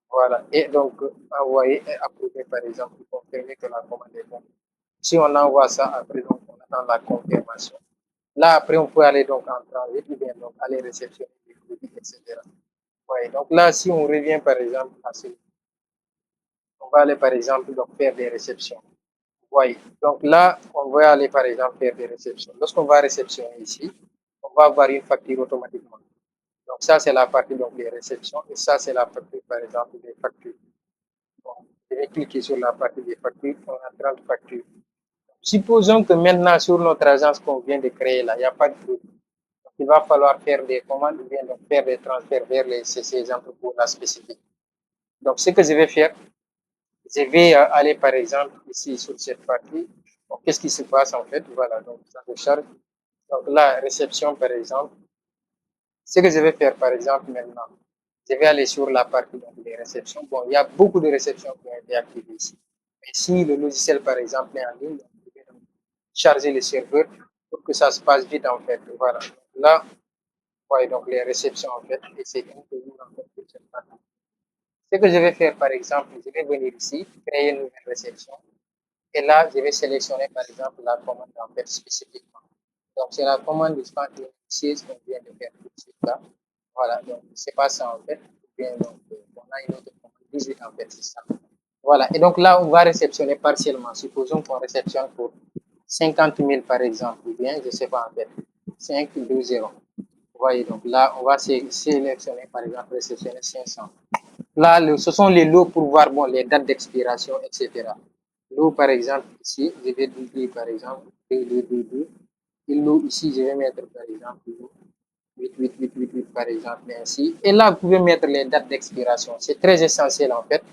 Voilà. Et donc, envoyer et approuver, par exemple, pour confirmer que la commande est bonne. Si on envoie ça, après, donc, on attend la confirmation. Là, après, on peut aller donc en transit ou bien donc aller réceptionner les produits, etc. Ouais, donc là, si on revient, par exemple, à ce, on va aller, par exemple, donc faire des réceptions. Oui, donc là, on va aller par exemple faire des réceptions. Lorsqu'on va réceptionner ici, on va avoir une facture automatiquement. Donc ça, c'est la partie donc, des réceptions et ça, c'est la partie par exemple des factures. Bon, je vais cliquer sur la partie des factures, on a 30 factures. Supposons que maintenant sur notre agence qu'on vient de créer là, il n'y a pas de produit. Donc, il va falloir faire des commandes ou bien donc faire des transferts vers ces entrepôts-là spécifiques. Donc ce que je vais faire, je vais aller par exemple ici sur cette partie. Donc, qu'est-ce qui se passe en fait? Voilà, donc ça se charge. Donc la réception, par exemple, ce que je vais faire, par exemple, maintenant, je vais aller sur la partie donc, des réceptions. Bon, il y a beaucoup de réceptions qui ont été activées ici. Mais si le logiciel, par exemple, est en ligne, donc, je vais donc charger le serveur pour que ça se passe vite, en fait. Voilà. Donc, là, vous voyez donc les réceptions, en fait, et c'est un peu en fait, pour cette partie. Ce que je vais faire, par exemple, je vais venir ici, créer une nouvelle réception. Et là, je vais sélectionner, par exemple, la commande, en fait, spécifiquement. Donc, c'est la commande du span siège qu'on vient de faire tout de suite là. Voilà, donc c'est pas ça en fait. Bien, donc, on a une autre commande 18 en fait, c'est ça. Voilà, et donc là, on va réceptionner partiellement. Supposons qu'on réceptionne pour 50 000 par exemple, ou bien, je ne sais pas en fait, 5, 2, 0. Vous voyez, donc là, on va sélectionner par exemple, réceptionner 500. Là, ce sont les lots pour voir bon, les dates d'expiration, etc. Lot, par exemple, ici, je vais doubler, par exemple, 2, 2, 2, 2. Et lot, ici, je vais mettre, par exemple, 8, 8, 8, 8, 8, par exemple, ainsi. Et là, vous pouvez mettre les dates d'expiration. C'est très essentiel, en fait,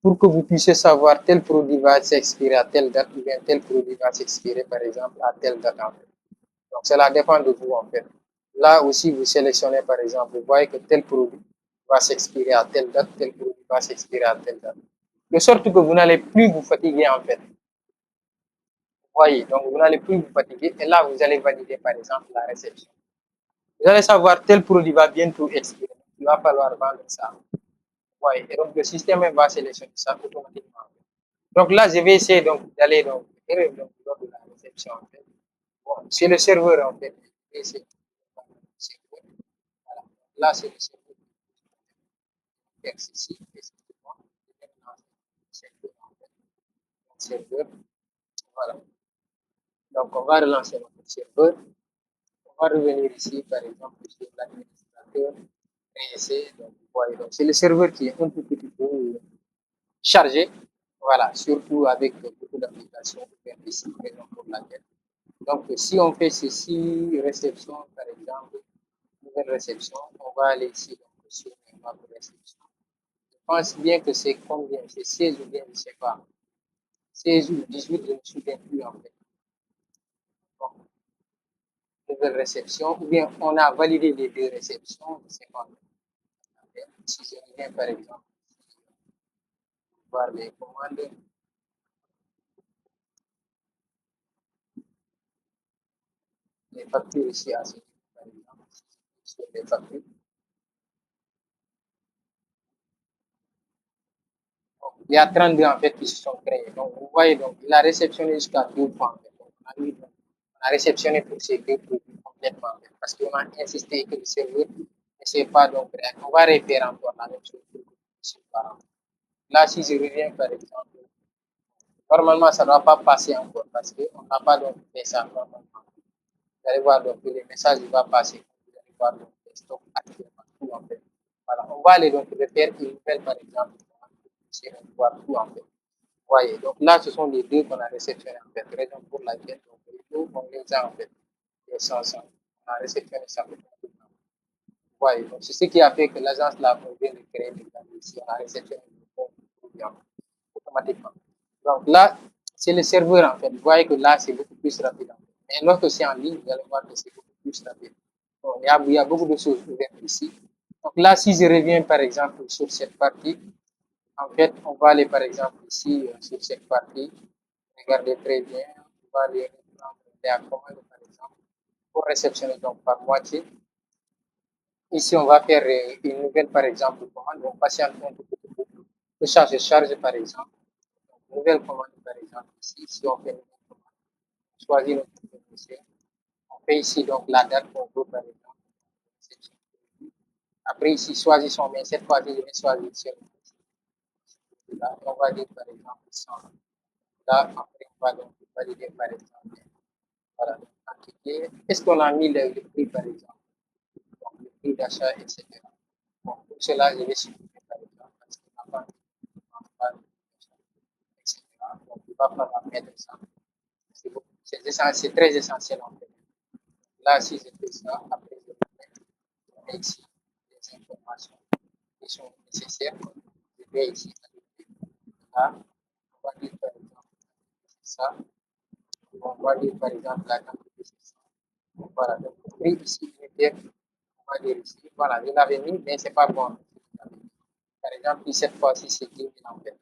pour que vous puissiez savoir tel produit va s'expirer à telle date, ou bien tel produit va s'expirer, par exemple, à telle date, en fait. Donc, cela dépend de vous, en fait. Là aussi, vous sélectionnez, par exemple, vous voyez que tel produit va s'expirer à telle date, tel produit va s'expirer à telle date. De sorte que vous n'allez plus vous fatiguer, en fait. Vous voyez, donc vous n'allez plus vous fatiguer. Et là, vous allez valider, par exemple, la réception. Vous allez savoir tel produit va bientôt expirer. Il va falloir vendre ça. Vous voyez, et donc le système va sélectionner ça automatiquement. Donc là, je vais essayer donc d'aller donc, lors de la réception, en fait. Bon, c'est le serveur, en fait. C'est voilà. Là, c'est le serveur qui est accessible. Serveur. Voilà. Donc, on va relancer notre serveur. On va revenir ici, par exemple, sur l'administrateur. Donc, voyez, donc c'est le serveur qui est un tout petit peu chargé. Voilà, surtout avec beaucoup d'applications ici, raison pour laquelle. Donc, si on fait ceci, réception, par exemple, nouvelle réception, on va aller ici donc, sur ma réception. Je pense bien que c'est combien? C'est 16 ou bien, je ne sais pas. 16 ou 18, je ne me souviens plus en fait. Bon, nouvelle réception, ou bien on a validé les deux réceptions, je ne sais pas. Si je reviens par exemple, voir les commandes, les factures ici à ce niveau, par exemple, sur les factures. Donc, il y a 32 en fait qui se sont créés. Donc vous voyez, donc il a réceptionné jusqu'à 2 fois en fait. Donc, on a réceptionné pour ces deux produits complètement en fait, parce qu'on a insisté que le serveur ne sait pas donc on va refaire encore la même chose pour que là, si je reviens par exemple, normalement ça ne doit pas passer encore parce qu'on n'a pas donc fait ça normalement. Vous allez voir donc que le message va passer. Vous allez voir donc les stocks actuellement tout en fait. Voilà, on va aller donc refaire une nouvelle par exemple. C'est voir tout en fait. Voyez, donc là, ce sont les deux qu'on a réceptionnés en fait, raison pour laquelle donc, les deux, on les a en fait, les 500. On a réceptionné ça automatiquement. Voyez, donc c'est ce qui a fait que l'agence là, on vient de créer ici, on a réceptionné automatiquement. Donc là, c'est le serveur en fait. Vous voyez que là, c'est beaucoup plus rapide. En fait. Mais lorsque c'est en ligne, vous allez voir que c'est beaucoup plus rapide. Donc, il y a beaucoup de choses ouvertes ici. Donc là, si je reviens par exemple sur cette partie, en fait, on va aller par exemple ici sur cette partie. Regardez très bien. On va aller prendre la commande par exemple pour réceptionner donc par moitié. Ici, on va faire une nouvelle par exemple commande. On patiente un peu pour charge par exemple. Donc, nouvelle commande par exemple ici. Si on fait une nouvelle commande, on choisit notre fournisseur. On fait ici donc la date qu'on veut par exemple. Après ici, choisissons, mais cette fois-ci, je vais choisir là, on va dire par exemple 100. Là, après, on va donc valider par exemple. Voilà, quantité. Est-ce qu'on a mis le prix par exemple? Donc, le prix d'achat, etc. Bon, pour cela, je vais supprimer par exemple parce qu'on n'a pas, etc. Donc, il va falloir mettre ça. C'est très essentiel en fait. Là, si je fais ça, après, je vais mettre ici les informations qui sont nécessaires. Je vais ici ajouter là, on va dire par exemple, c'est ça. on va dire par exemple la quantité. Voilà, donc le prix ici unitaire, on va dire ici, voilà, je l'avais mis, mais c'est pas bon. Par exemple, cette fois-ci, c'est 10 000 en fait.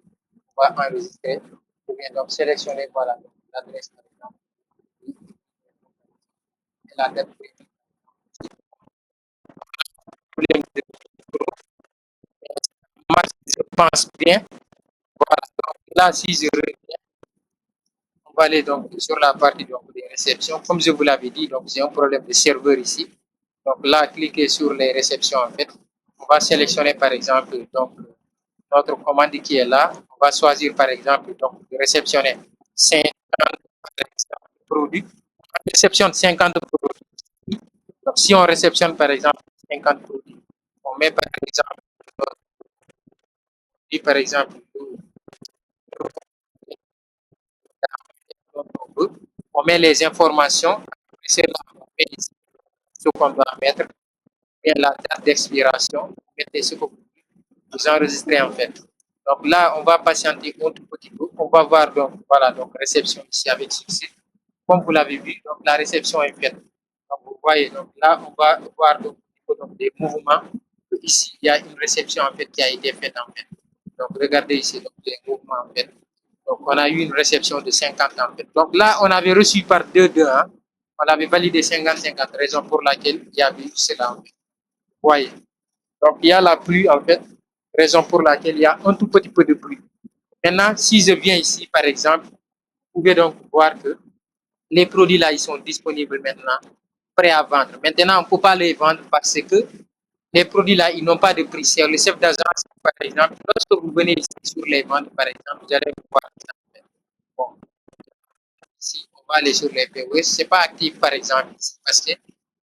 On va enregistrer, ou bien donc sélectionner, voilà, l'adresse par exemple, et la date prévue. Moi, je pense bien. Voilà, donc là, si je reviens, on va aller donc sur la partie donc, des réceptions. Comme je vous l'avais dit, donc j'ai un problème de serveur ici. Donc là, cliquez sur les réceptions en fait. On va sélectionner par exemple donc notre commande qui est là. On va choisir par exemple donc de réceptionner 50 produits. On réceptionne 50 produits. Donc si on réceptionne par exemple 50 produits, on met par exemple on met les informations, c'est là on met ici ce qu'on doit mettre, bien la date d'expiration, vous mettez ce que vous enregistrez en fait. Donc là, on va patienter un tout petit peu. On va voir donc, voilà, donc réception ici avec succès. Comme vous l'avez vu, donc la réception est faite. Donc vous voyez, donc là, on va voir donc, des mouvements. Ici, il y a une réception en fait qui a été faite en fait. Donc regardez ici donc, les mouvements en fait. Donc on a eu une réception de 50 en fait. Donc là, on avait reçu par 2-2, hein. On avait validé 50-50, raison pour laquelle il y avait eu cela en fait. Vous voyez. Donc il y a la pluie en fait, raison pour laquelle il y a un tout petit peu de pluie. Maintenant, si je viens ici, par exemple, vous pouvez donc voir que les produits là, ils sont disponibles maintenant, prêts à vendre. Maintenant, on ne peut pas les vendre parce que les produits là, ils n'ont pas de prix. C'est le chef d'agence, par exemple, lorsque vous venez ici sur les ventes, par exemple, vous allez voir. Bon, ici, on va aller sur les POS. Ce n'est pas actif, par exemple, ici, parce que,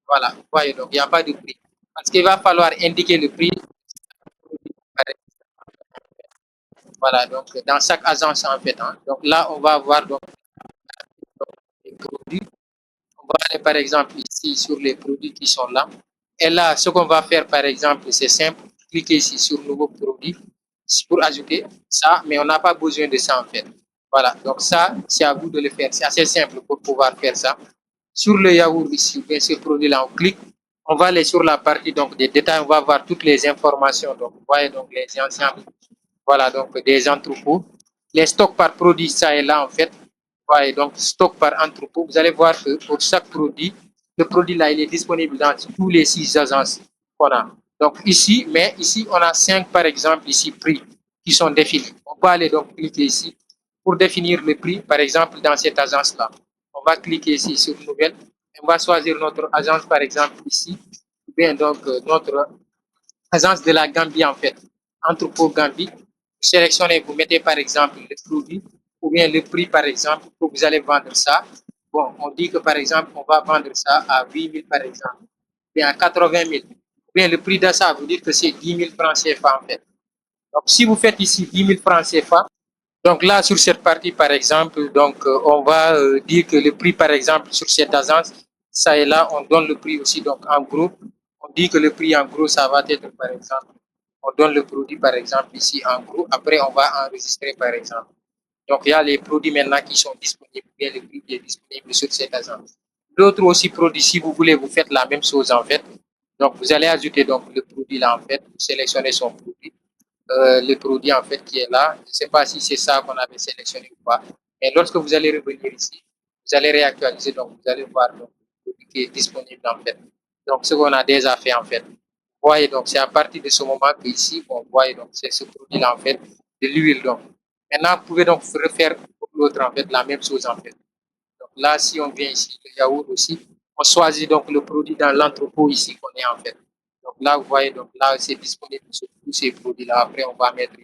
voilà, vous voyez, donc il n'y a pas de prix. Parce qu'il va falloir indiquer le prix. Voilà, donc dans chaque agence, en fait. Hein. Donc là, on va voir donc, les produits. On va aller par exemple ici sur les produits qui sont là. Et là, ce qu'on va faire par exemple, c'est simple. Cliquez ici sur nouveau produit pour ajouter ça, mais on n'a pas besoin de ça en fait. Voilà, donc ça, c'est à vous de le faire. C'est assez simple pour pouvoir faire ça. Sur le yaourt ici, bien sûr, produit-là, on clique. On va aller sur la partie donc des détails. On va voir toutes les informations. Donc, vous voyez donc les anciens, voilà donc des entrepôts. Les stocks par produit, ça est là en fait. Voyez donc stock par entrepôt. Vous allez voir que pour chaque produit, le produit là, il est disponible dans tous les 6 agences qu'on a. Donc ici, mais ici, on a 5 par exemple, ici, prix qui sont définis. On peut aller donc cliquer ici pour définir le prix, par exemple, dans cette agence-là. On va cliquer ici sur Nouvelle. On va choisir notre agence, par exemple, ici, ou bien donc notre agence de la Gambie, en fait, entrepôt Gambie. Vous sélectionnez, vous mettez par exemple le produit ou bien le prix, par exemple, que vous allez vendre ça. Bon, on dit que par exemple, on va vendre ça à 8 000 par exemple, ou bien à 80 000. Ou bien le prix d'achat, vous dites que c'est 10 000 francs CFA en fait. Donc, si vous faites ici 10 000 francs CFA, donc là, sur cette partie, par exemple, donc, on va dire que le prix, par exemple, sur cette agence, ça et là, on donne le prix aussi, donc en gros, on dit que le prix en gros, ça va être, par exemple, on donne le produit, par exemple, ici en gros, après, on va enregistrer, par exemple. Donc, il y a les produits maintenant qui sont disponibles, bien le prix qui est disponible sur cette agence. D'autres aussi produits, si vous voulez, vous faites la même chose, en fait. Donc, vous allez ajouter donc, le produit là, en fait, vous sélectionnez son produit le produit en fait qui est là. Je ne sais pas si c'est ça qu'on avait sélectionné ou pas. Mais lorsque vous allez revenir ici, vous allez réactualiser, donc vous allez voir donc, le produit qui est disponible en fait. Donc ce qu'on a déjà fait en fait. Vous voyez donc c'est à partir de ce moment que ici, on voit donc c'est ce produit là en fait de l'huile donc. Maintenant vous pouvez donc refaire pour l'autre en fait la même chose en fait. Donc là si on vient ici, le yaourt aussi, on choisit donc le produit dans l'entrepôt ici qu'on est en fait. Donc là, vous voyez, donc là, c'est disponible sur tous ces produits-là. Après, on va mettre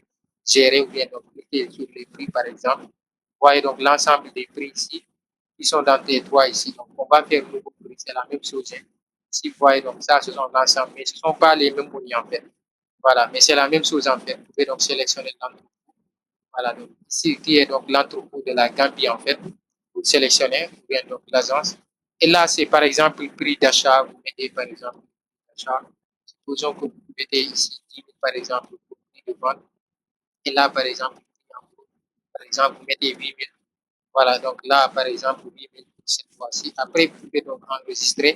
gérer ou bien donc cliquer sur les prix, par exemple. Vous voyez donc l'ensemble des prix ici qui sont dans T3 ici. Donc, on va faire le nouveau prix, c'est la même chose. Hein. Ici, vous voyez, donc ça, ce sont l'ensemble, mais ce ne sont pas les mêmes monnaies en fait. Voilà, mais c'est la même chose en fait. Vous pouvez donc sélectionner l'entrepôt. Voilà, donc ici, qui est donc l'entrepôt de la Gambie en fait. Vous sélectionnez, ou bien donc l'agence. Et là, c'est par exemple le prix d'achat. Vous mettez par exemple d'achat. Supposons que vous mettez ici 10 000 par exemple pour prix de vente. Et là, par exemple, vous mettez 8 000. Voilà, donc là, par exemple, 8000 cette fois-ci. Après, vous pouvez donc enregistrer.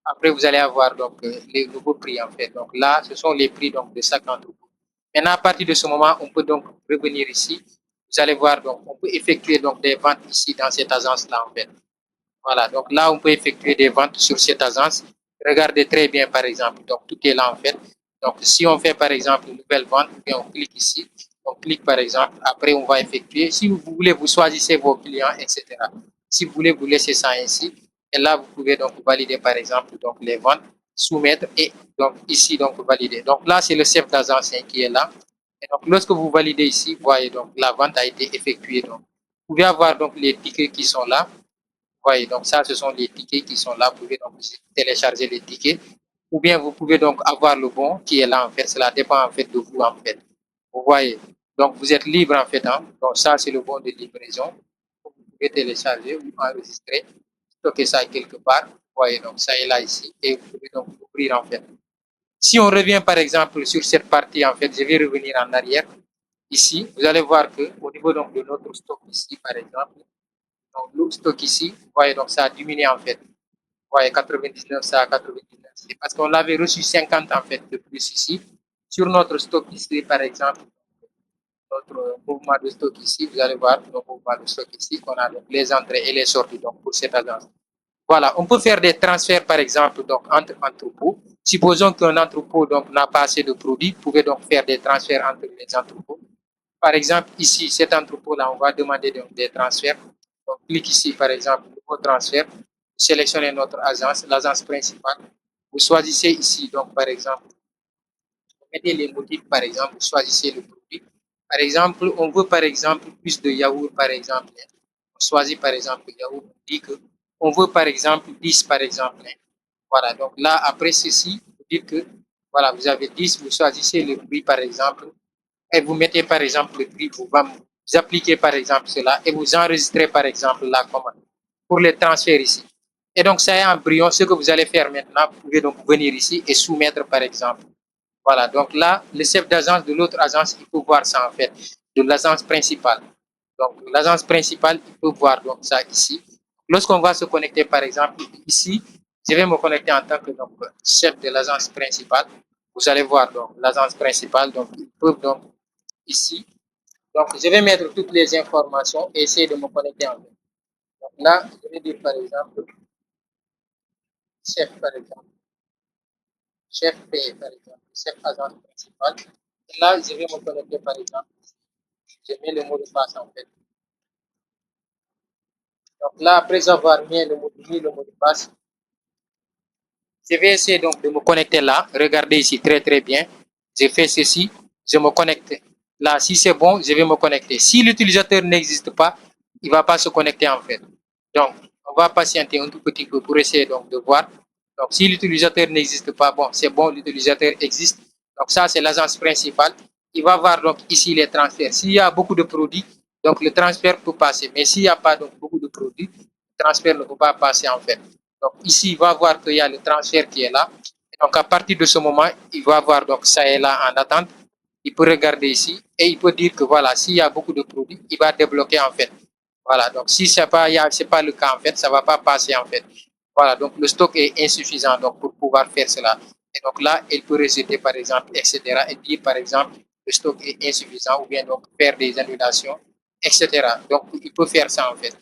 Après, vous allez avoir donc les nouveaux prix en fait. Donc là, ce sont les prix donc de chaque entrepôt. Maintenant, à partir de ce moment, on peut donc revenir ici. Vous allez voir donc on peut effectuer donc des ventes ici dans cette agence-là en fait. Voilà, donc là, on peut effectuer des ventes sur cette agence. Regardez très bien, par exemple. Donc, tout est là, en fait. Donc, si on fait, par exemple, une nouvelle vente, bien, on clique ici. On clique, par exemple. Après, on va effectuer. Si vous voulez, vous choisissez vos clients, etc. Si vous voulez, vous laissez ça ainsi. Et là, vous pouvez donc valider, par exemple, donc les ventes, soumettre et donc ici, donc valider. Donc là, c'est le chef d'agence qui est là. Et donc, lorsque vous validez ici, vous voyez, donc la vente a été effectuée. Donc, vous pouvez avoir donc les tickets qui sont là. Oui, donc ça, ce sont les tickets qui sont là. Vous pouvez donc télécharger les tickets. Ou bien vous pouvez donc avoir le bon qui est là en fait. Cela dépend en fait de vous en fait. Vous voyez. Donc vous êtes libre en fait. Hein? Donc ça, c'est le bon de livraison. Vous pouvez télécharger ou enregistrer, stocker ça quelque part. Vous voyez, donc ça est là ici. Et vous pouvez donc ouvrir en fait. Si on revient par exemple sur cette partie en fait, je vais revenir en arrière. Ici, vous allez voir que au niveau donc de notre stock ici par exemple, donc, le stock ici, vous voyez, donc ça a diminué en fait. Vous voyez, 99, ça a 99. C'est parce qu'on avait reçu 50 en fait de plus ici. Sur notre stock ici, par exemple, notre mouvement de stock ici, vous allez voir notre mouvement de stock ici, qu'on a donc les entrées et les sorties donc pour cette agence. Voilà, on peut faire des transferts par exemple donc entre entrepôts. Supposons qu'un entrepôt donc n'a pas assez de produits, vous pouvez donc faire des transferts entre les entrepôts. Par exemple, ici, cet entrepôt-là, on va demander donc des transferts. Donc, clique ici, par exemple, nouveau transfert. Vous sélectionnez notre agence, l'agence principale. Vous choisissez ici, donc, par exemple, vous mettez les motifs, par exemple, vous choisissez le produit. Par exemple, on veut, par exemple, plus de yaourt, par exemple. On choisit, par exemple, yaourt. On dit que on veut, par exemple, 10, par exemple. Voilà, donc là, après ceci, vous dites que, voilà, vous avez 10, vous choisissez le prix, par exemple, et vous mettez par exemple le prix, vous appliquez par exemple cela et vous enregistrez par exemple la commande pour les transferts ici. Et donc ça est en brouillon. Ce que vous allez faire maintenant, vous pouvez donc venir ici et soumettre par exemple. Voilà, donc là, le chef d'agence de l'autre agence, il peut voir ça en fait, de l'agence principale. Donc l'agence principale, il peut voir donc ça ici. Lorsqu'on va se connecter par exemple ici, je vais me connecter en tant que donc, chef de l'agence principale. Vous allez voir donc l'agence principale, donc ils peuvent donc ici. Donc, je vais mettre toutes les informations et essayer de me connecter en fait. Donc là, je vais dire par exemple, chef par exemple, chef P par exemple, chef agence principale. Et là, je vais me connecter par exemple. Je mets le mot de passe en fait. Donc là, après avoir mis le mot de passe, je vais essayer donc de me connecter là. Regardez ici très très bien. Je fais ceci, je me connecte. Là, si c'est bon, je vais me connecter. Si l'utilisateur n'existe pas, il ne va pas se connecter en fait. Donc, on va patienter un tout petit peu pour essayer donc de voir. Donc, si l'utilisateur n'existe pas, bon, c'est bon, l'utilisateur existe. Donc, ça, c'est l'agence principale. Il va voir donc ici les transferts. S'il y a beaucoup de produits, donc le transfert peut passer. Mais s'il n'y a pas donc beaucoup de produits, le transfert ne peut pas passer en fait. Donc, ici, il va voir qu'il y a le transfert qui est là. Et donc, à partir de ce moment, il va voir donc ça est là en attente. Il peut regarder ici et il peut dire que voilà, s'il y a beaucoup de produits, il va débloquer en fait. Voilà, donc si ce n'est pas le cas en fait, ça ne va pas passer en fait. Voilà, donc le stock est insuffisant donc, pour pouvoir faire cela. Et donc là, il peut rejeter par exemple, etc. et dire par exemple, le stock est insuffisant ou bien donc faire des annulations, etc. Donc il peut faire ça en fait.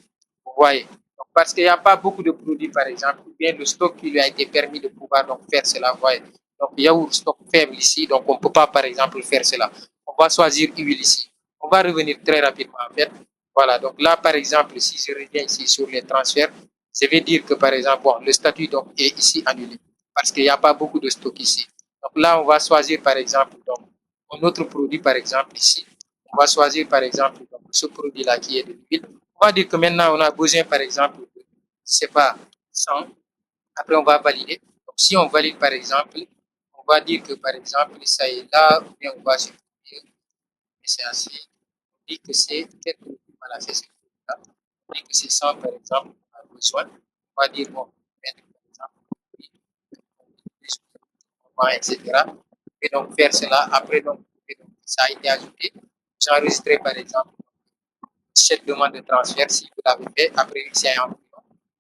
Vous voyez. Donc, parce qu'il n'y a pas beaucoup de produits par exemple, ou bien le stock qui lui a été permis de pouvoir donc faire cela. Vous voyez. Donc il y a un stock faible ici, donc on ne peut pas par exemple faire cela. On va choisir huile ici. On va revenir très rapidement en fait. Voilà, donc là, par exemple, si je reviens ici sur les transferts, je vais dire que, par exemple, bon, le statut donc, est ici annulé parce qu'il n'y a pas beaucoup de stock ici. Donc là, on va choisir, par exemple, donc, un autre produit, par exemple, ici. On va choisir, par exemple, donc, ce produit-là qui est de l'huile. On va dire que maintenant, on a besoin, par exemple, de, je sais pas, 100. Après, on va valider. Donc, si on valide, par exemple, on va dire que, par exemple, ça est là, ou bien on va supprimer, c'est assez. On dit que c'est tel produit. Voilà, c'est ce là. On dit que c'est 100, par exemple, on a besoin. On va dire, bon, mettre, par exemple, etc. Et donc, faire cela. Après, donc, ça a été ajouté. J'ai enregistré, par exemple, cette demande de transfert, si vous l'avez fait, après une séance,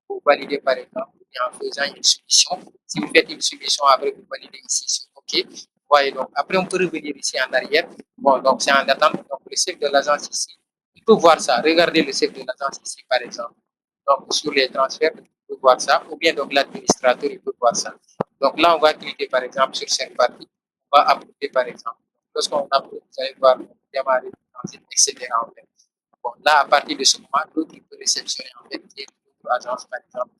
vous validez par exemple, en faisant une soumission. Si vous faites une soumission, après vous validez ici sur OK. Voyez donc, après on peut revenir ici en arrière. Bon, donc c'est en attente. Donc le chef de l'agence ici, il peut voir ça. Regardez le chef de l'agence ici par exemple. Donc sur les transferts, il peut voir ça. Ou bien donc l'administrateur, il peut voir ça. Donc là, on va cliquer par exemple sur cette partie. On va approuver par exemple. Lorsqu'on approuve, vous allez voir démarrer le transit, etc. En fait. Bon, là, à partir de ce moment, l'autre peut réceptionner en fait l'autre agence, par exemple.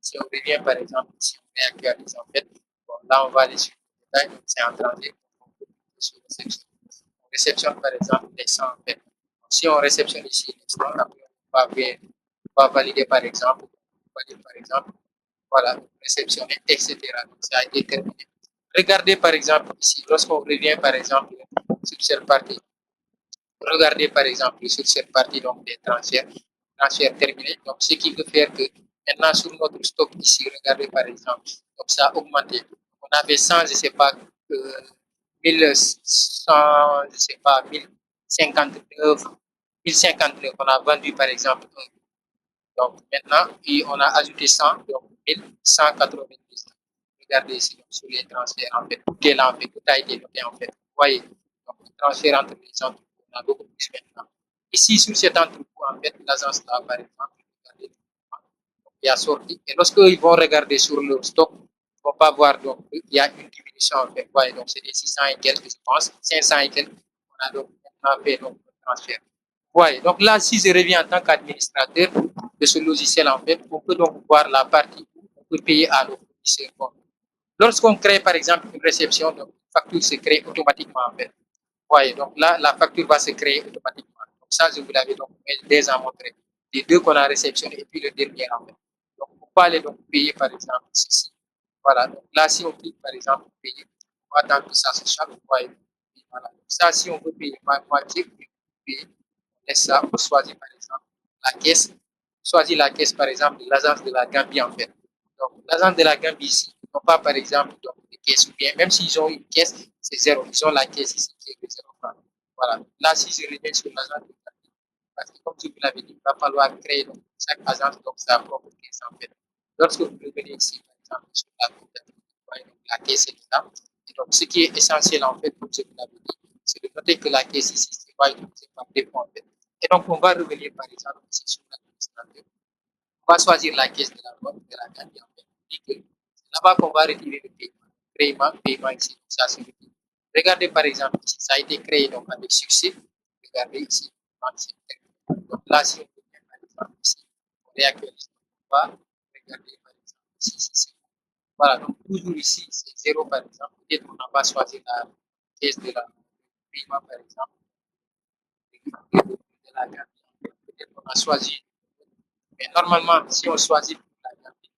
Si on revient, par exemple, si on réactualise en fait, bon, là, on va aller sur le détail, donc c'est en transit, on peut cliquer sur réception. On réceptionne, par exemple, les 100 en fait. Donc, si on réceptionne ici les 100, après, on va valider, par exemple, voilà, réceptionner, etc. Donc, ça a été terminé. Regardez, par exemple, ici, lorsqu'on revient, par exemple, sur cette partie, regardez par exemple sur cette partie donc des transferts terminés. Donc ce qui veut faire que maintenant sur notre stock ici, regardez par exemple, donc ça a augmenté. On avait 100, je sais pas, 1100, je sais pas, 1059, 1059, on a vendu par exemple. Donc maintenant, on a ajouté 100, donc 1190. Regardez ici donc, sur les transferts en fait, tout est là en fait, tout a été noté en fait. Vous voyez, donc le transfert entre les entrepôts, on a beaucoup plus maintenant. Ici, sur cet entrepôt, en fait, l'agence là, par exemple, regardez, il y a sorti. Et lorsqu'ils vont regarder sur le stock, ils ne vont pas voir donc il y a une diminution en fait. Vous voyez, donc c'est des 600 et quelques, je pense, 500 et quelques. On a donc maintenant fait donc, le transfert. Ouais, donc là, si je reviens en tant qu'administrateur de ce logiciel, en fait, on peut donc voir la partie où on peut payer à nos fournisseurs. Lorsqu'on crée, par exemple, une réception, donc, une facture se crée automatiquement, en fait. Ouais, donc là, la facture va se créer automatiquement. Donc ça, je vous l'avais donc déjà montré. Les deux qu'on a réceptionnés et puis le dernier, en fait. Donc, on peut aller donc payer, par exemple, ceci. Voilà, donc là, si on clique, par exemple, payer, on va attendre que ça se charge. Voilà. Donc ça, si on veut payer par moitié, on peut payer laisse ça, on choisit par exemple la caisse, choisit la caisse par exemple de l'agence de la Gambie en fait. Donc l'agence de la Gambie ici, ils n'ont pas par exemple donc, des caisses ou bien, même s'ils ont une caisse, c'est zéro. Ils ont la caisse ici qui est de 0 francs. Voilà. Là, si je reviens sur l'agence de la Gambie, parce que comme je vous l'avais dit, il va falloir créer donc, chaque agence donc sa propre caisse en fait. Lorsque vous revenez ici, par exemple, sur la comptabilité, la caisse est là. Et donc, ce qui est essentiel en fait, comme je vous l'avais dit, c'est de noter que la caisse ici, c'est pas utilisée par défaut en fait. Et donc, on va revenir par exemple ici sur l'administrateur. On va choisir la caisse de la banque de la Gambie en fait. C'est là-bas qu'on va retirer le paiement, paiement ici. Donc, ça, c'est le paiement. Regardez par exemple ici, ça a été créé donc avec succès. Regardez ici. Donc là, si on revient par exemple ici, on réactualise. On va regarder par exemple ici, ici. Voilà, donc toujours ici, c'est 0 par exemple. Peut-être qu'on va choisir la caisse de la paiement par exemple. De la Gambie. Peut-être qu'on a choisi. Mais normalement, si on choisit la Gambie,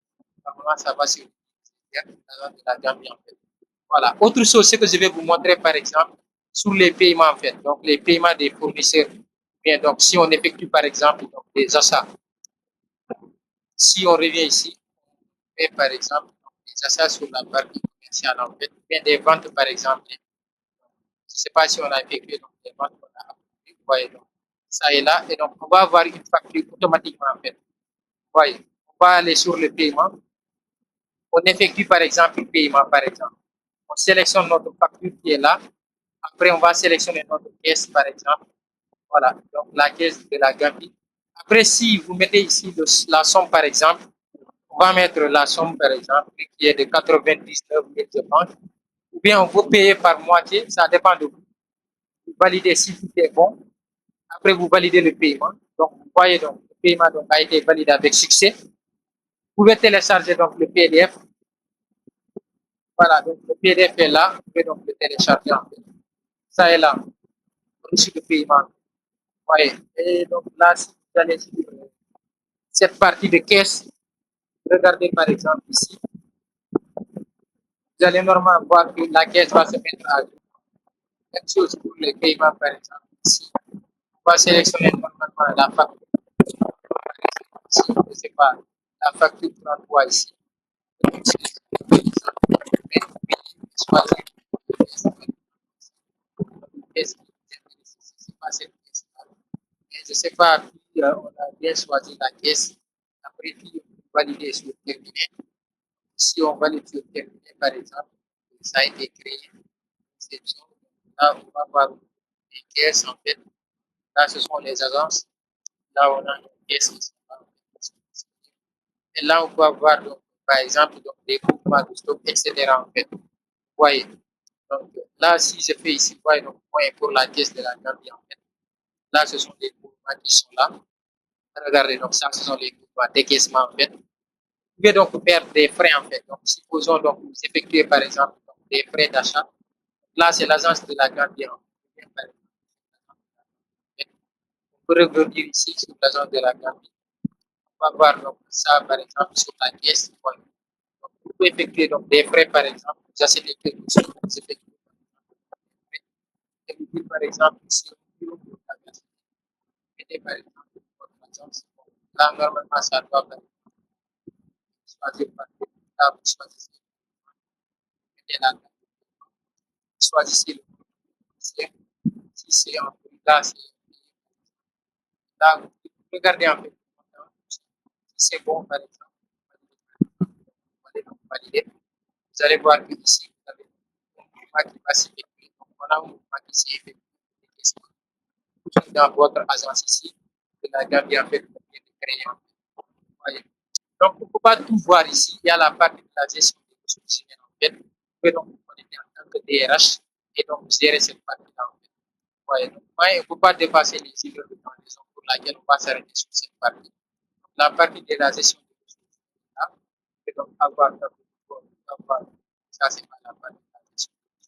normalement, ça va sur la Gambie en fait. Voilà. Autre chose, c'est que je vais vous montrer par exemple sur les paiements en fait. Donc les paiements des fournisseurs. Bien, donc si on effectue par exemple donc, des achats, si on revient ici, on fait par exemple des achats sur la partie commerciale en fait, bien des ventes par exemple. Je ne sais pas si on a effectué donc, des ventes qu'on a approuvées. Vous voyez donc ça est là et donc on va avoir une facture automatiquement en fait. Vous voyez, on va aller sur le paiement. On effectue par exemple le paiement par exemple. On sélectionne notre facture qui est là. Après, on va sélectionner notre caisse par exemple. Voilà, donc la caisse de la Gambie. Après, si vous mettez ici la somme par exemple, on va mettre la somme par exemple qui est de 99 000 je pense. Ou bien on peut payer par moitié, ça dépend de vous. Vous validez si tout est bon. Après, vous validez le paiement. Donc, vous voyez donc, le paiement donc, a été validé avec succès. Vous pouvez télécharger donc le PDF. Voilà, donc le PDF est là. Vous pouvez donc le télécharger en fait. Ça est là, reçu de paiement. Ouais. Et donc là, si vous allez sur cette partie de caisse, regardez par exemple ici, vous allez normalement voir que la caisse va se mettre à jour. Même chose pour les paiements par exemple ici. On va sélectionner normalement la facture. Ici, je ne sais pas, la facture 33 ici. Je ne sais pas, on a bien choisi la caisse, après puis on valider sur terminé. Si on valide sur terminé, par exemple, ça a été créé. Là, on va voir les caisses, en fait. Là, ce sont les agences. Là, on a une caisse qui sont là. Et là, on peut avoir, donc, par exemple, donc, des groupements de stock, etc. En fait. Vous voyez. Donc, là, si je fais ici, vous voyez, donc, point pour la caisse de la Gambie, en fait. Là, ce sont les groupements qui sont là. Regardez, donc, ça, ce sont les groupements décaissement, en fait. Vous pouvez donc faire des frais, en fait. Donc, supposons, donc, vous effectuez, par exemple, donc, des frais d'achat. Là, c'est l'agence de la Gambie, en fait. On peut revenir ici sur l'agence de la Gambie. On va voir donc, ça, par exemple, sur la caisse. Donc, vous pouvez effectuer donc, des frais, par exemple. Vous achetez quelque chose, vous effectuez et vous dites, par exemple, si vous mettez, par exemple, votre agence, là, normalement, ça doit choisir par là, vous choisissez, mettez là, choisissez le si c'est en là, c'est là, vous regardez en fait, si c'est bon, par exemple, vous allez donc valider. Vous allez voir que ici, vous avez un mouvement qui va s'effectuer. Donc, on a un mouvement qui s'est effectué dans votre agence ici, que la Gambie en fait vient de créer. Voyez. Donc, on ne peut pas tout voir ici. Il y a la partie de la gestion des ressources humaines en fait. Vous pouvez donc vous connecter en tant que DRH et donc gérer cette partie-là en fait. Voyez. Donc, on ne peut pas dépasser les heures de temps pour laquelle on va s'arrêter sur cette partie. Donc, la partie de la gestion des ressources humaines, là, et donc avoir, avoir ça, c'est pas la partie de la gestion des ressources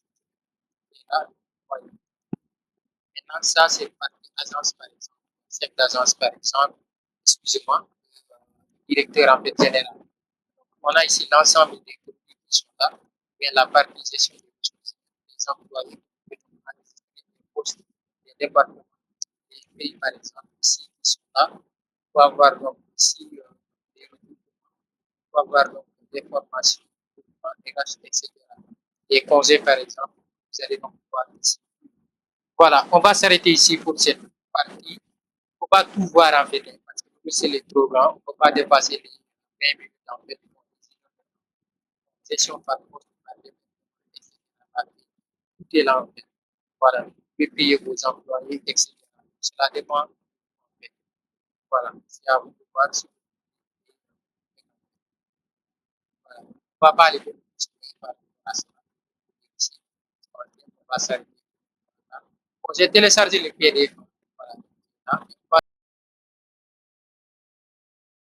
humaines. Là, voyez. Maintenant, ça, c'est partie agence, par exemple. Chef d'agence, par exemple, excusez-moi, directeur en fait général. On a ici l'ensemble des groupes qui sont là, mais la partie gestion des ressources, les employés, les postes, les départements, les pays, par exemple, ici, qui sont là. On va avoir donc ici des recrutements, on va avoir donc des formations, des RH, etc. Les congés, par exemple, vous allez donc voir ici. Voilà, on va s'arrêter ici pour cette partie. Il ne faut pas tout voir en fait, parce que c'est les trop grand. On ne peut pas dépasser les 20 minutes en fait. Session par poste, tout est là en fait. Voilà, vous pouvez payer vos employés, etc. Cela dépend. En fait. Voilà, c'est à vous de voir. Voilà. On ne va pas aller beaucoup plus par rapport à ça. Ici, on va s'arrêter. Bon, j'ai téléchargé le PDF. Voilà.